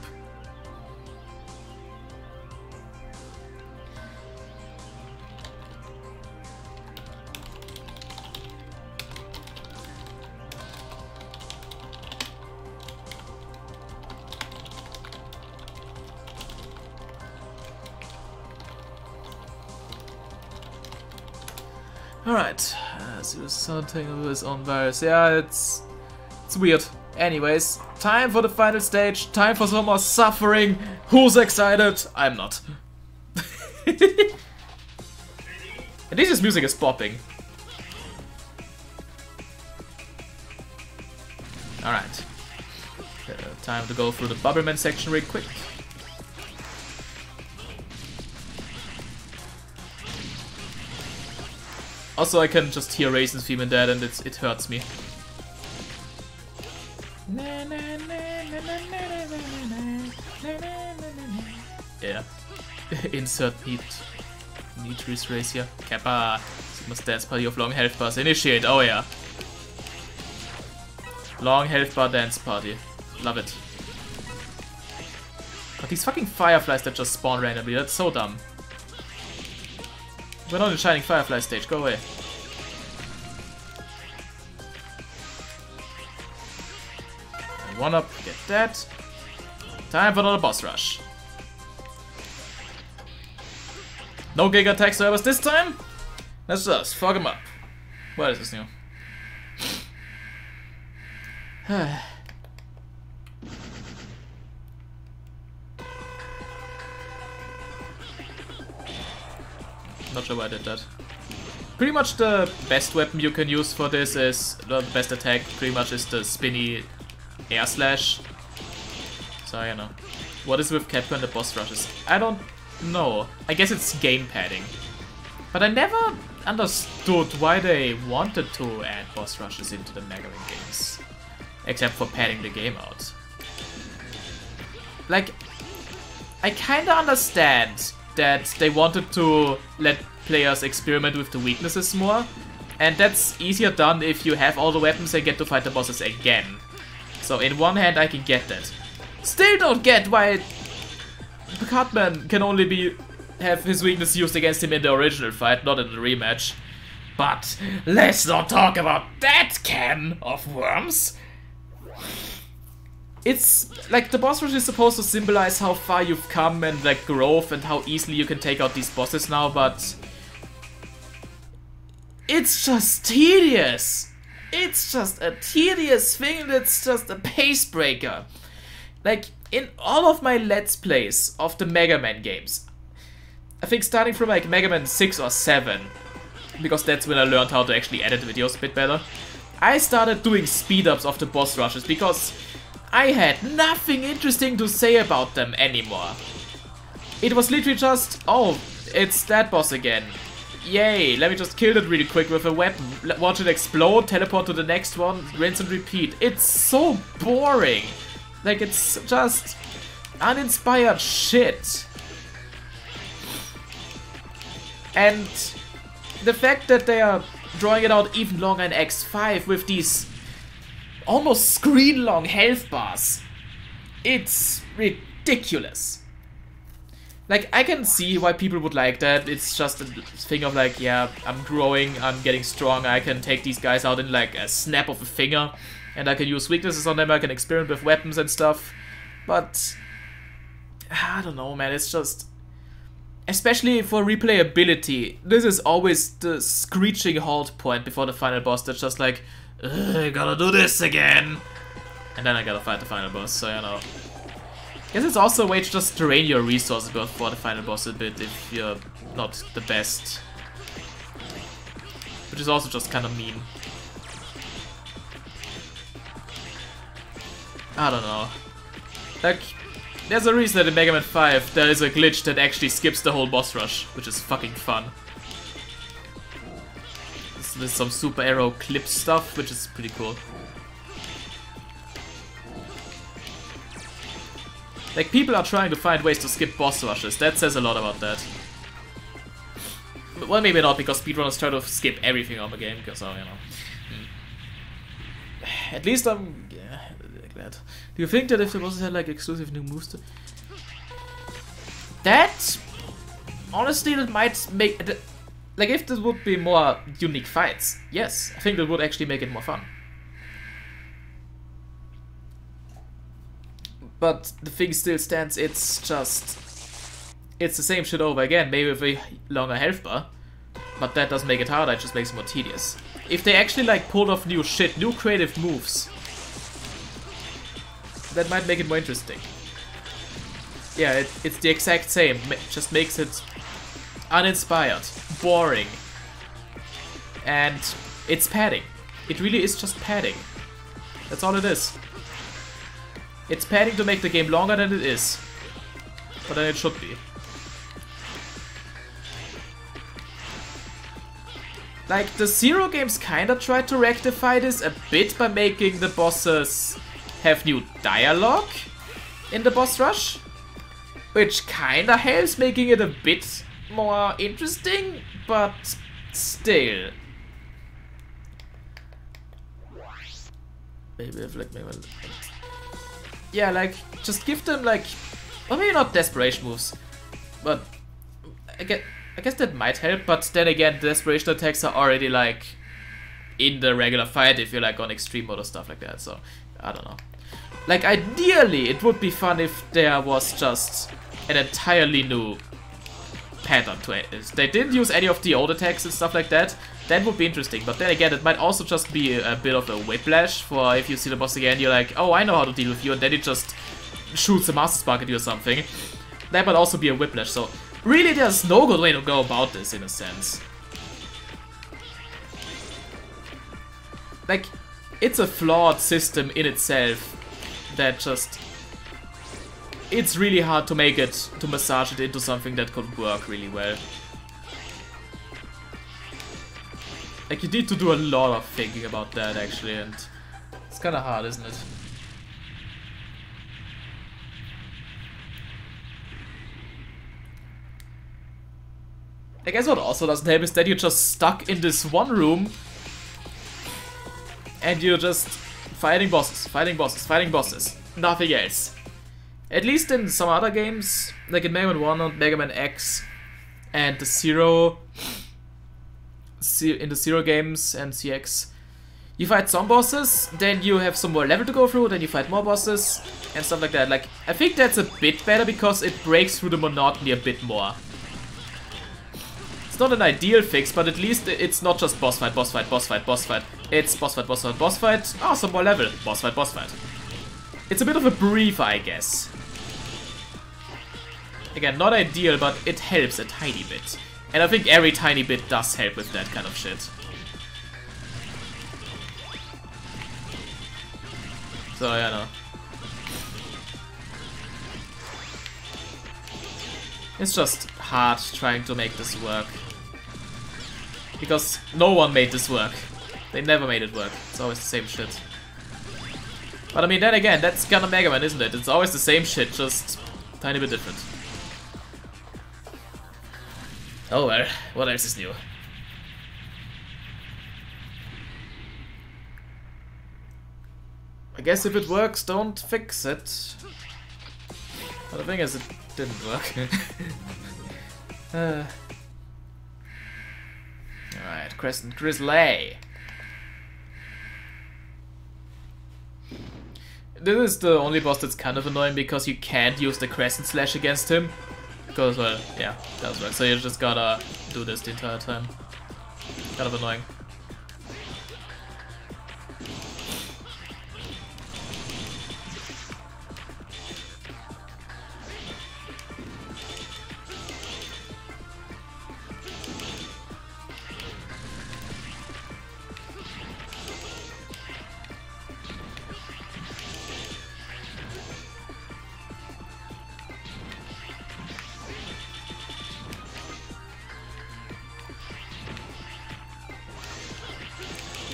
Alright, so something of his own virus. Yeah, it's weird. Anyways, time for the final stage. Time for some more suffering. Who's excited? I'm not. At least his music is popping. Alright. Time to go through the Bubbleman section real quick. Also, I can just hear Raisin's theme in that, and it hurts me. Yeah. Insert Nitris race here. Kappa. Sigma's dance party of long health bars. Initiate. Oh yeah. Long health bar dance party. Love it. But these fucking fireflies that just spawn randomly, that's so dumb. We're not in Shining Firefly stage, go away. One up, get that. Time for another boss rush. No Giga Attack servers this time? Let's just fuck him up. What is this new? Not sure why I did that. Pretty much the best weapon you can use for this is, the best attack pretty much is the spinny air slash. So, you know. What is with Capcom and the boss rushes? I don't know. I guess it's game padding. But I never understood why they wanted to add boss rushes into the Megaman games. Except for padding the game out. Like, I kinda understand that they wanted to let players experiment with the weaknesses more, and that's easier done if you have all the weapons and get to fight the bosses again. So in one hand I can get that. Still don't get why Cartman can only have his weakness used against him in the original fight, not in the rematch. But let's not talk about that can of worms. It's like the boss rush is supposed to symbolize how far you've come and like growth and how easily you can take out these bosses now, but it's just tedious. It's just a tedious thing that's just a pace breaker. Like in all of my Let's Plays of the Mega Man games, I think starting from like Mega Man 6 or 7, because that's when I learned how to actually edit videos a bit better, I started doing speed-ups of the boss rushes because I had nothing interesting to say about them anymore. It was literally just, oh, it's that boss again. Yay, let me just kill it really quick with a weapon. Watch it explode, teleport to the next one, rinse and repeat. It's so boring. Like, it's just uninspired shit. And the fact that they are drawing it out even longer in X5 with these almost screen-long health bars, it's ridiculous. Like, I can see why people would like that. It's just a thing of like, yeah, I'm growing, I'm getting strong, I can take these guys out in like a snap of a finger. And I can use weaknesses on them, I can experiment with weapons and stuff. But, I don't know, man, it's just... Especially for replayability, this is always the screeching halt point before the final boss that's just like, I gotta do this again. And then I gotta fight the final boss, so you know. Guess it's also a way to just drain your resources before the final boss a bit if you're not the best. Which is also just kind of mean. I don't know. Like, there's a reason that in Mega Man 5 there is a glitch that actually skips the whole boss rush, which is fucking fun. There's some super arrow clip stuff, which is pretty cool. Like, people are trying to find ways to skip boss rushes. That says a lot about that. Well, maybe not, because speedrunners try to skip everything on the game, because, oh, you know. At least I'm glad. Do you think that if the bosses had, like, exclusive new moves to... That... Honestly, that might make... Like, if this would be more unique fights, yes, I think that would actually make it more fun. But the thing still stands, it's just... It's the same shit over again, maybe with a longer health bar. But that doesn't make it harder, it just makes it more tedious. If they actually like pulled off new shit, new creative moves, that might make it more interesting. Yeah, it's the exact same, just makes it uninspired, boring. And it's padding. It really is just padding. That's all it is. It's padding to make the game longer than it is. But then it should be. Like, the Zero games kinda tried to rectify this a bit by making the bosses have new dialogue in the boss rush. Which kinda helps making it a bit more interesting, but still. Maybe if like maybe. Yeah, like, just give them, like, well, maybe not desperation moves, but I guess that might help, but then again, the desperation attacks are already, like, in the regular fight if you're, like, on extreme mode or stuff like that, so, I don't know. Like, ideally, it would be fun if there was just an entirely new pattern to it. If they didn't use any of the old attacks and stuff like that, that would be interesting, but then again, it might also just be a bit of a whiplash for if you see the boss again, you're like, oh, I know how to deal with you, and then it just shoots a Master Spark at you or something. That might also be a whiplash, so really there's no good way to go about this, in a sense. Like, it's a flawed system in itself that just... It's really hard to make it, to massage it into something that could work really well. Like, you need to do a lot of thinking about that, actually, and it's kinda hard, isn't it? I guess what also doesn't help is that you're just stuck in this one room and you're just fighting bosses, fighting bosses, fighting bosses. Nothing else. At least in some other games, like in Mega Man 1 and Mega Man X and the in the Zero games and CX, you fight some bosses, then you have some more level to go through, then you fight more bosses and stuff like that. Like, I think that's a bit better because it breaks through the monotony a bit more. It's not an ideal fix, but at least it's not just boss fight, boss fight, boss fight, boss fight. It's boss fight, boss fight, boss fight. Oh, some more level. Boss fight, boss fight. It's a bit of a breather, I guess. Again, not ideal, but it helps a tiny bit. And I think every tiny bit does help with that kind of shit. So, yeah, no. It's just hard trying to make this work. Because no one made this work. They never made it work. It's always the same shit. But I mean, then again, that's kind of Mega Man, isn't it? It's always the same shit, just a tiny bit different. Oh well, what else is new? I guess if it works, don't fix it. But the thing is, it didn't work. Alright, Crescent Grizzly. This is the only boss that's kind of annoying because you can't use the Crescent Slash against him. Because, well, yeah, that's right. So you just gotta do this the entire time. Kind of annoying.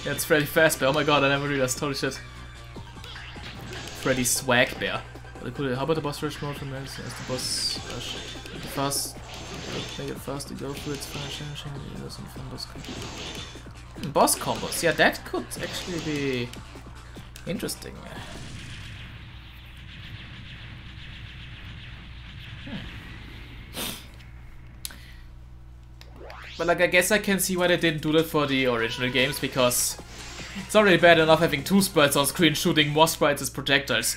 Yeah, it's Freddy Fazbear. Oh my god, I never realized. Holy shit. Freddy Swag Bear. How about the boss rush mode from as the boss rush? The fast, make it fast to go through its finishing. Some fun boss combos. Boss combos. Yeah, that could actually be interesting. But like, I guess I can see why they didn't do that for the original games, because it's already bad enough having 2 sprites on screen shooting more sprites as projectiles.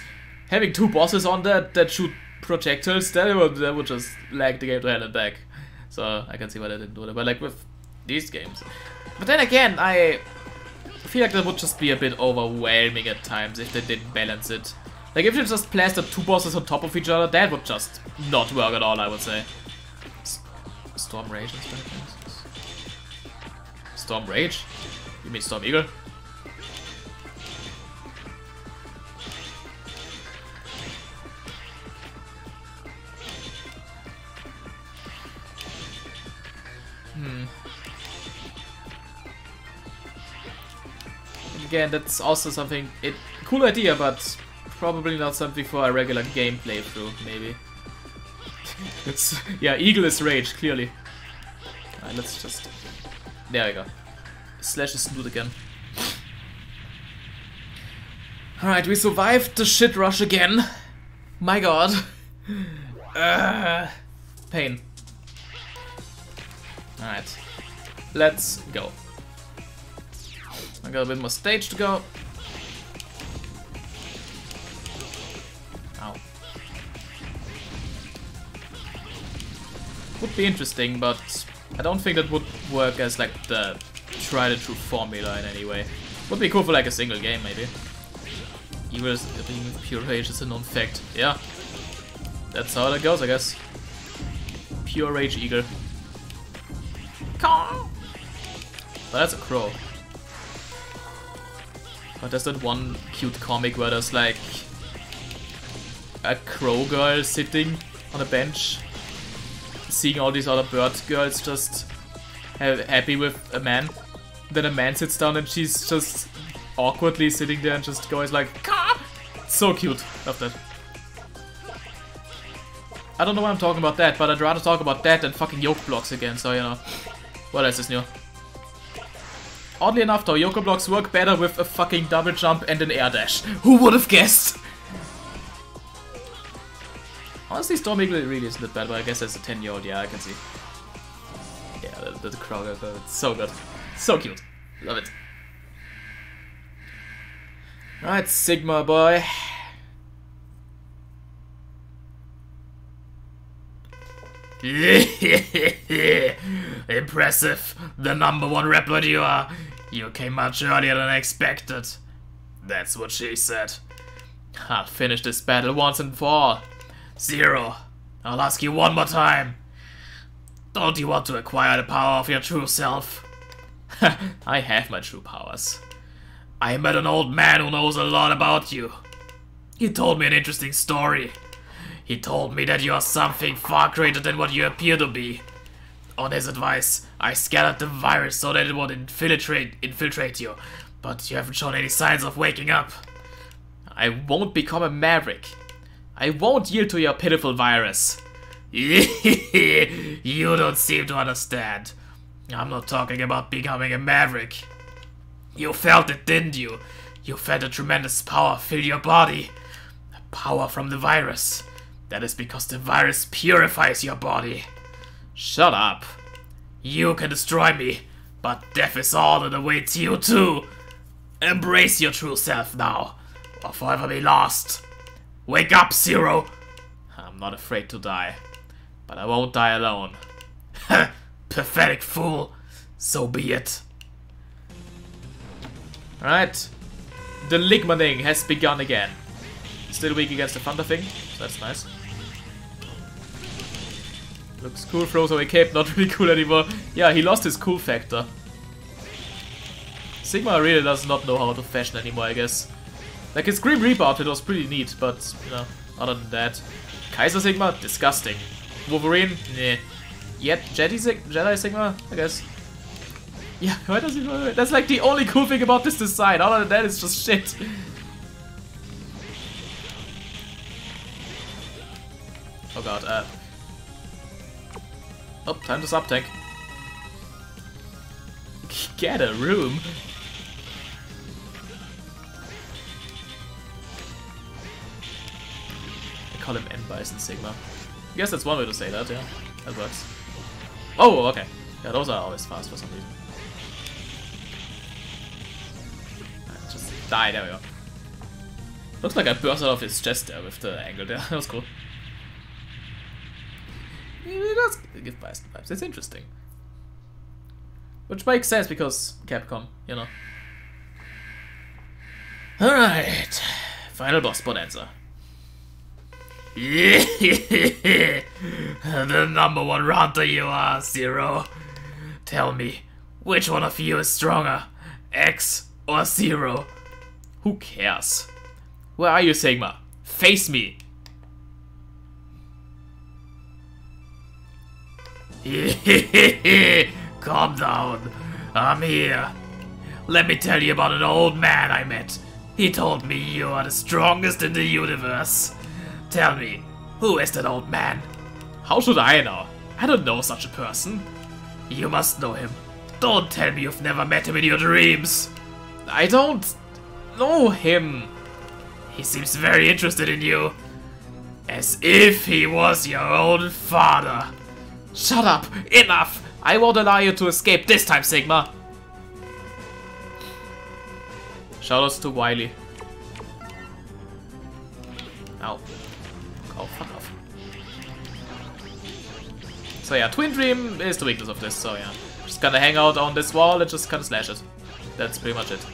Having 2 bosses on that shoot projectiles, that would just lag the game to hell and back. So I can see why they didn't do that. But like with these games. But then again, I feel like that would just be a bit overwhelming at times if they didn't balance it. Like if you just plastered 2 bosses on top of each other, that would just not work at all, I would say. Storm Rage and stuff. Storm Rage? You mean Storm Eagle? Again, that's also something. Cool idea, but probably not something for a regular game playthrough. Maybe. It's yeah, Eagle is Rage clearly. Alright, let's just. There we go. Slash is loot again. Alright, we survived the shit rush again. My god. Pain. Alright. Let's go. I got a bit more stage to go. Ow. Would be interesting, but I don't think that would work as like the tried and true formula in any way. Would be cool for like a single game maybe. Even with pure rage is a known fact. Yeah. That's how that goes, I guess. Pure rage eagle. But that's a crow. But there's that one cute comic where there's like a crow girl sitting on a bench, seeing all these other bird girls just happy with a man. Then a man sits down and she's just awkwardly sitting there and just goes like, Caw! So cute. Love that. I don't know why I'm talking about that, but I'd rather talk about that than fucking yoke blocks again, so you know. What else is new? Oddly enough though, Yoko blocks work better with a fucking double jump and an air dash. Who would have guessed? Honestly, Storm Eagle really isn't that bad, but I guess that's a 10-year-old, yeah, I can see. Yeah, the crowd, it's so good. So cute. Love it. Alright, Sigma boy. Impressive. The #1 Reploid you are. You came much earlier than expected. That's what she said. I'll finish this battle once and for all. Zero. I'll ask you one more time. Don't you want to acquire the power of your true self? I have my true powers. I met an old man who knows a lot about you. He told me an interesting story. He told me that you are something far greater than what you appear to be. On his advice, I scattered the virus so that it would infiltrate you, but you haven't shown any signs of waking up. I won't become a maverick. I won't yield to your pitiful virus. You don't seem to understand. I'm not talking about becoming a maverick. You felt it, didn't you? You felt a tremendous power fill your body. Power from the virus. That is because the virus purifies your body. Shut up. You can destroy me, but death is all that awaits you too. Embrace your true self now, or forever be lost. Wake up, Zero! I'm not afraid to die, but I won't die alone. Pathetic fool. So be it. Alright. The Ligmaning has begun again. Still weak against the Thunder thing, so that's nice. Looks cool, throws away cape, not really cool anymore. Yeah, he lost his cool factor. Sigma really does not know how to fashion anymore, I guess. Like his Grim Reaper outfit was pretty neat, but, you know, other than that. Kaiser Sigma, disgusting. Wolverine, nah. Yet Jedi Sigma, I guess. Yeah, why does he know that? That's like the only cool thing about this design. Other than that, it's just shit. Oh god, oh, time to sub-tank. Get a room. I call him N-Bison Sigma. I guess that's one way to say that, yeah. That works. Oh, okay. Yeah, those are always fast for some reason. Just die, there we go. Looks like I burst out of his chest there with the angle there. That was cool. It does give Bison vibes. It's interesting. Which makes sense because Capcom, you know. Alright. Final boss, Bonanza. The #1 rounder you are, Zero. Tell me, which one of you is stronger? X or Zero? Who cares? Where are you, Sigma? Face me! Calm down. I'm here. Let me tell you about an old man I met. He told me you are the strongest in the universe. Tell me, who is that old man? How should I know? I don't know such a person. You must know him. Don't tell me you've never met him in your dreams. I don't know him. He seems very interested in you. As if he was your own father. Shut up! Enough! I won't allow you to escape this time, Sigma! Shoutouts to Wily. Ow. Oh, fuck off. So yeah, Twin Dream is the weakness of this, so yeah. Just gonna hang out on this wall and just kinda slash it. That's pretty much it.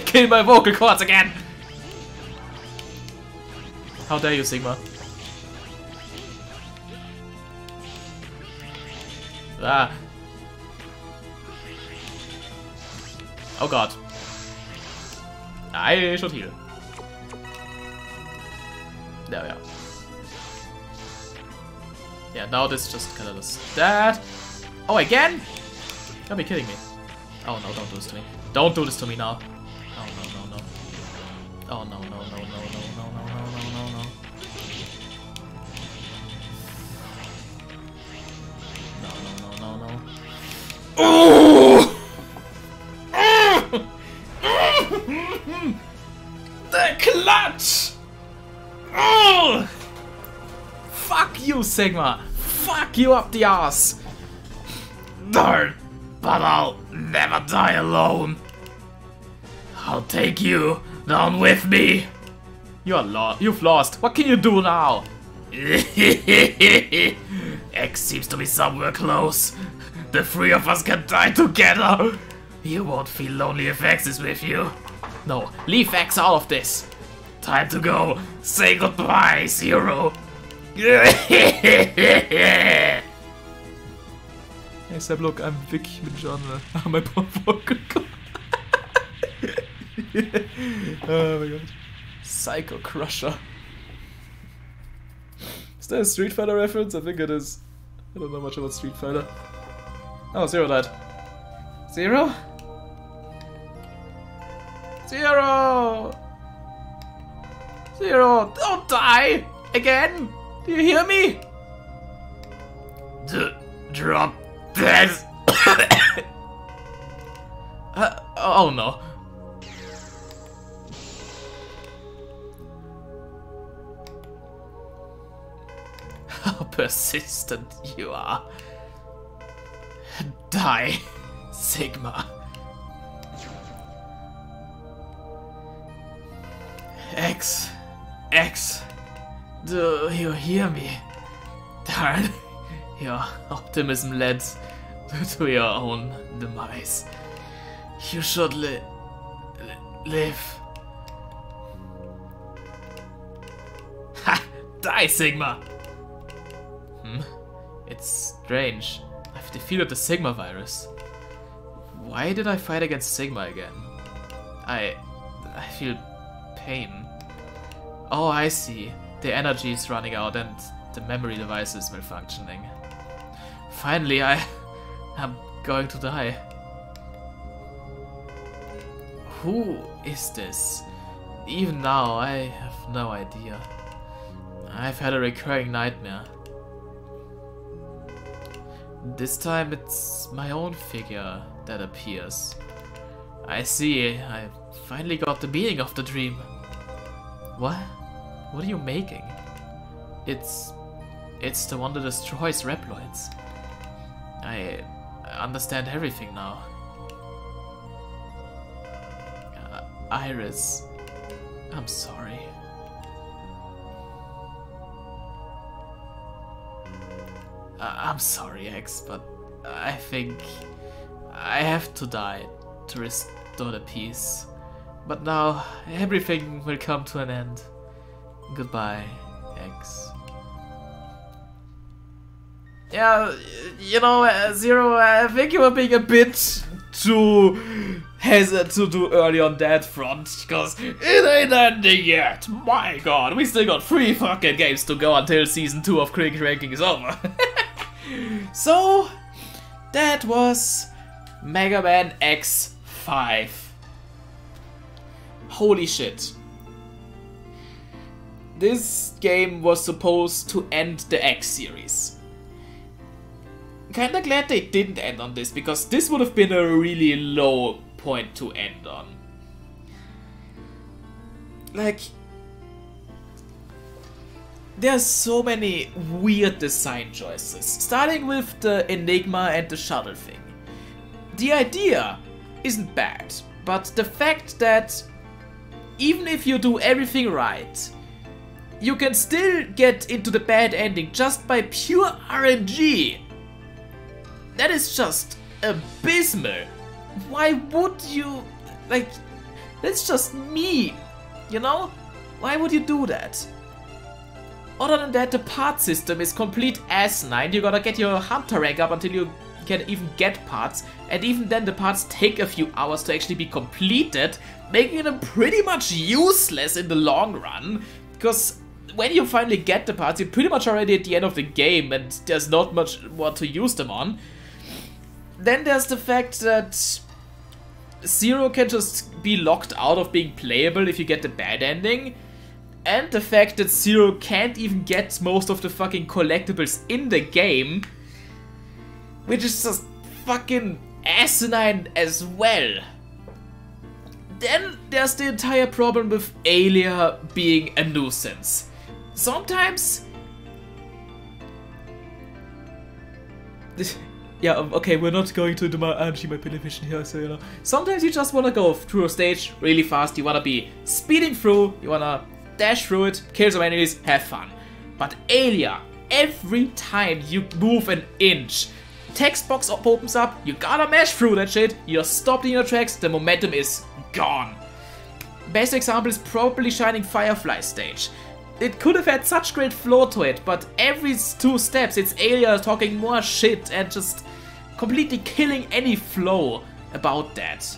Kill my vocal cords again! How dare you, Sigma? Ah. Oh god. I should heal. There we are. Yeah, now this just kinda does that. Oh, again? You gotta be kidding me. Oh no, don't do this to me. Don't do this to me now. Oh no, no, no. Oh no, no, no, no, no, no, no, no, no, no, no. Oh! The clutch! Oh! Fuck you, Sigma! Fuck you up the ass! Darn, but I'll never die alone. I'll take you down with me. You've lost. What can you do now? X seems to be somewhere close. The three of us can die together. You won't feel lonely if X is with you. No, leave X out of this. Time to go. Say goodbye, Zero. Hey Seb, look, I'm wirklich mit John. My poor vocal cord. Oh my god. Psycho Crusher. Is that a Street Fighter reference? I think it is. I don't know much about Street Fighter. Oh, Zero died. Zero? Zero! Zero, don't die! Again! Do you hear me? Drop this! Oh no. persistent you are. Die, Sigma. X, do you hear me? Darn, your optimism led to your own demise. You should live. Ha! Die, Sigma! It's strange. I've defeated the Sigma virus. Why did I fight against Sigma again? I feel pain. Oh, I see. The energy is running out and the memory device is malfunctioning. Finally, I'm going to die. Who is this? Even now, I have no idea. I've had a recurring nightmare. This time it's my own figure that appears. I see, I finally got the meaning of the dream. What? What are you making? It's the one that destroys Reploids. I understand everything now. Iris, I'm sorry. I'm sorry, X, but I think I have to die to restore the peace. But now everything will come to an end. Goodbye, X. Yeah, you know, Zero, I think you were being a bit too hesitant to do early on that front, because it ain't ending yet. My god, we still got 3 fucking games to go until season 2 of Cricket Ranking is over. So, that was Mega Man X5. Holy shit. This game was supposed to end the X series. Kinda glad they didn't end on this, because this would have been a really low point to end on. Like, there's so many weird design choices, starting with the Enigma and the shuttle thing. The idea isn't bad, but the fact that even if you do everything right, you can still get into the bad ending just by pure RNG. That is just abysmal. Why would you, like, that's just me, you know? Why would you do that? Other than that, the part system is complete asinine. You gotta get your hunter rank up until you can even get parts, and even then the parts take a few hours to actually be completed, making them pretty much useless in the long run, because when you finally get the parts, you're pretty much already at the end of the game and there's not much more to use them on. Then there's the fact that Zero can just be locked out of being playable if you get the bad ending. And the fact that Zero can't even get most of the fucking collectibles in the game, which is just fucking asinine as well. Then there's the entire problem with Alia being a nuisance. Sometimes... Yeah, okay, we're not going to do my anti-manipulation here, so you know. Sometimes you just want to go through a stage really fast, you want to be speeding through, you want to dash through it, kill some enemies, have fun. But Alia, every time you move an inch, text box opens up, you gotta mash through that shit, you're stopped in your tracks, the momentum is gone. Best example is probably Shining Firefly stage. It could have had such great flow to it, but every 2 steps it's Alia talking more shit and just completely killing any flow about that.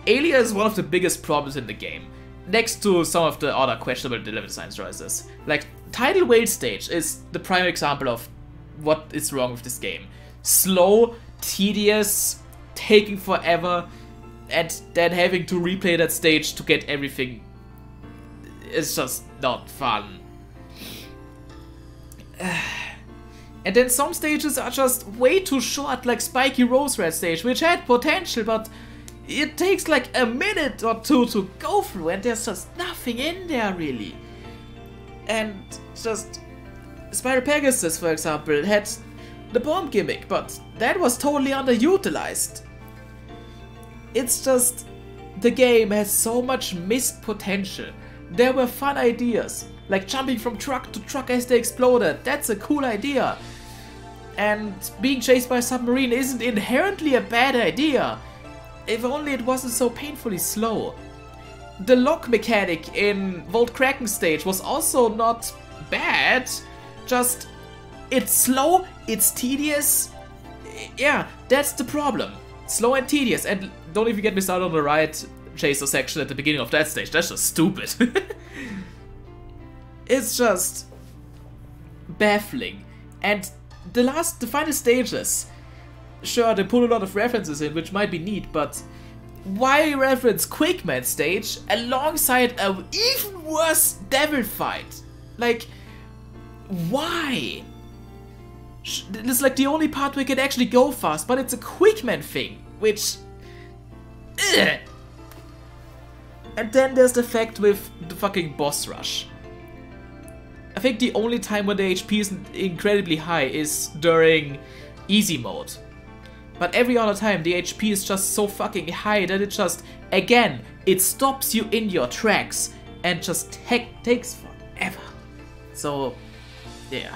Alia is one of the biggest problems in the game, next to some of the other questionable level design choices. Like, Tidal Whale stage is the prime example of what is wrong with this game. Slow, tedious, taking forever, and then having to replay that stage to get everything. It's just not fun. And then some stages are just way too short, like Spiky Rose Red stage, which had potential, but it takes like a minute or 2 to go through, and there's just nothing in there really. And just Spider Pegasus, for example, had the bomb gimmick, but that was totally underutilized. It's just, the game has so much missed potential. There were fun ideas, like jumping from truck to truck as they exploded. That's a cool idea. And being chased by a submarine isn't inherently a bad idea. If only it wasn't so painfully slow. The lock mechanic in Volt Kraken stage was also not bad. Just, it's slow, it's tedious. Yeah, that's the problem. Slow and tedious. And don't even get me started on the riot chaser section at the beginning of that stage. That's just stupid. It's just baffling. And the final stages, sure, they put a lot of references in, which might be neat, but why reference Quickman stage alongside an even worse devil fight? Like, why? It's like the only part where it can actually go fast, but it's a Quickman thing, which... Ugh. And then there's the fact with the fucking boss rush. I think the only time when the HP is incredibly high is during easy mode. But every other time the HP is just so fucking high that it just, again, it stops you in your tracks and just takes forever. So, yeah.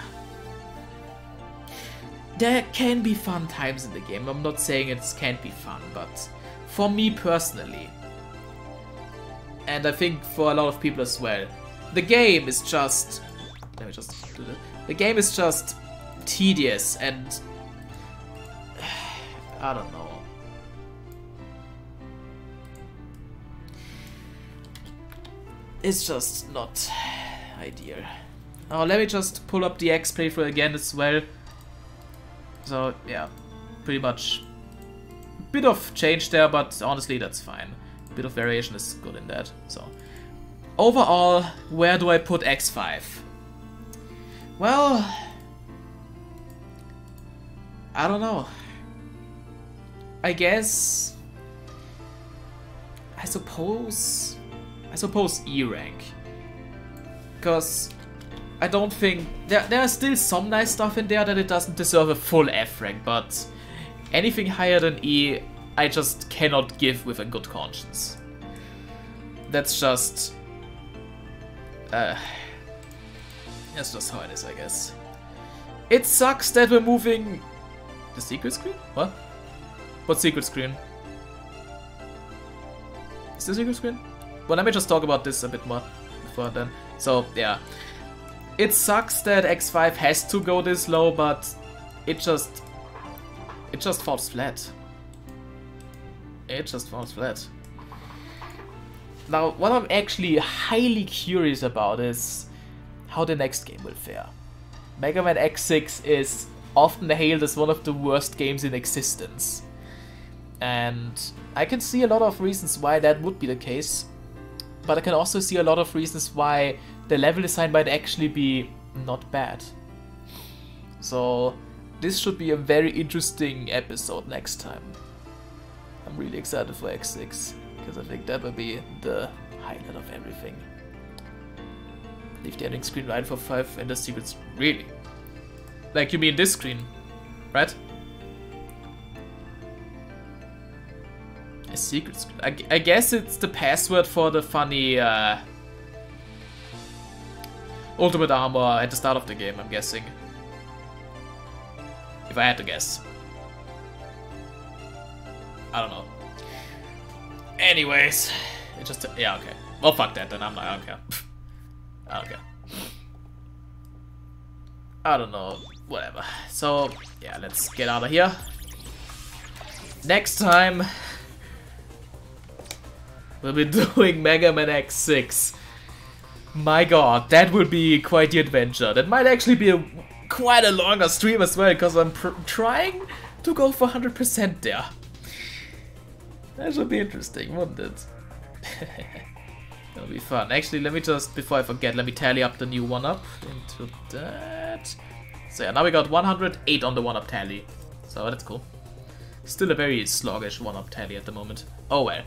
There can be fun times in the game. I'm not saying it can't be fun, but for me personally, and I think for a lot of people as well, the game is just... Let me just do that. The game is just tedious and... I don't know. It's just not ideal. Oh, let me just pull up the X playthrough again as well. So, yeah, pretty much a bit of change there, but honestly, that's fine. A bit of variation is good in that. So, overall, where do I put X5? Well, I don't know. I guess, I suppose E rank, because I don't think there are still some nice stuff in there that it doesn't deserve a full F rank, but anything higher than E, I just cannot give with a good conscience. That's just how it is, I guess. It sucks that we're moving the secret screen? What? What secret screen? Is the secret screen? Well, let me just talk about this a bit more before then. So, yeah. It sucks that X5 has to go this low, but it just falls flat. It just falls flat. Now, what I'm actually highly curious about is how the next game will fare. Megaman X6 is often hailed as one of the worst games in existence. And I can see a lot of reasons why that would be the case. But I can also see a lot of reasons why the level design might actually be not bad. So this should be a very interesting episode next time. I'm really excited for X6, because I think that will be the highlight of everything. Leave the ending screen right for 5 and the secrets. Really? Like, you mean this screen, right? A secret screen. I guess it's the password for the funny ultimate armor at the start of the game, I'm guessing. If I had to guess. I don't know. Anyways, it just... yeah, okay. Well, fuck that then. I don't care. I don't care. I don't know. Whatever. So, yeah, let's get out of here. Next time, we'll be doing Mega Man X6. My god, that would be quite the adventure. That might actually be quite a longer stream as well, because I'm trying to go for 100% there. That should be interesting, wouldn't it? That'll be fun. Actually, let me just, before I forget, let me tally up the new 1-up into that. So yeah, now we got 108 on the 1-up tally. So that's cool. Still a very sluggish 1-up tally at the moment. Oh well.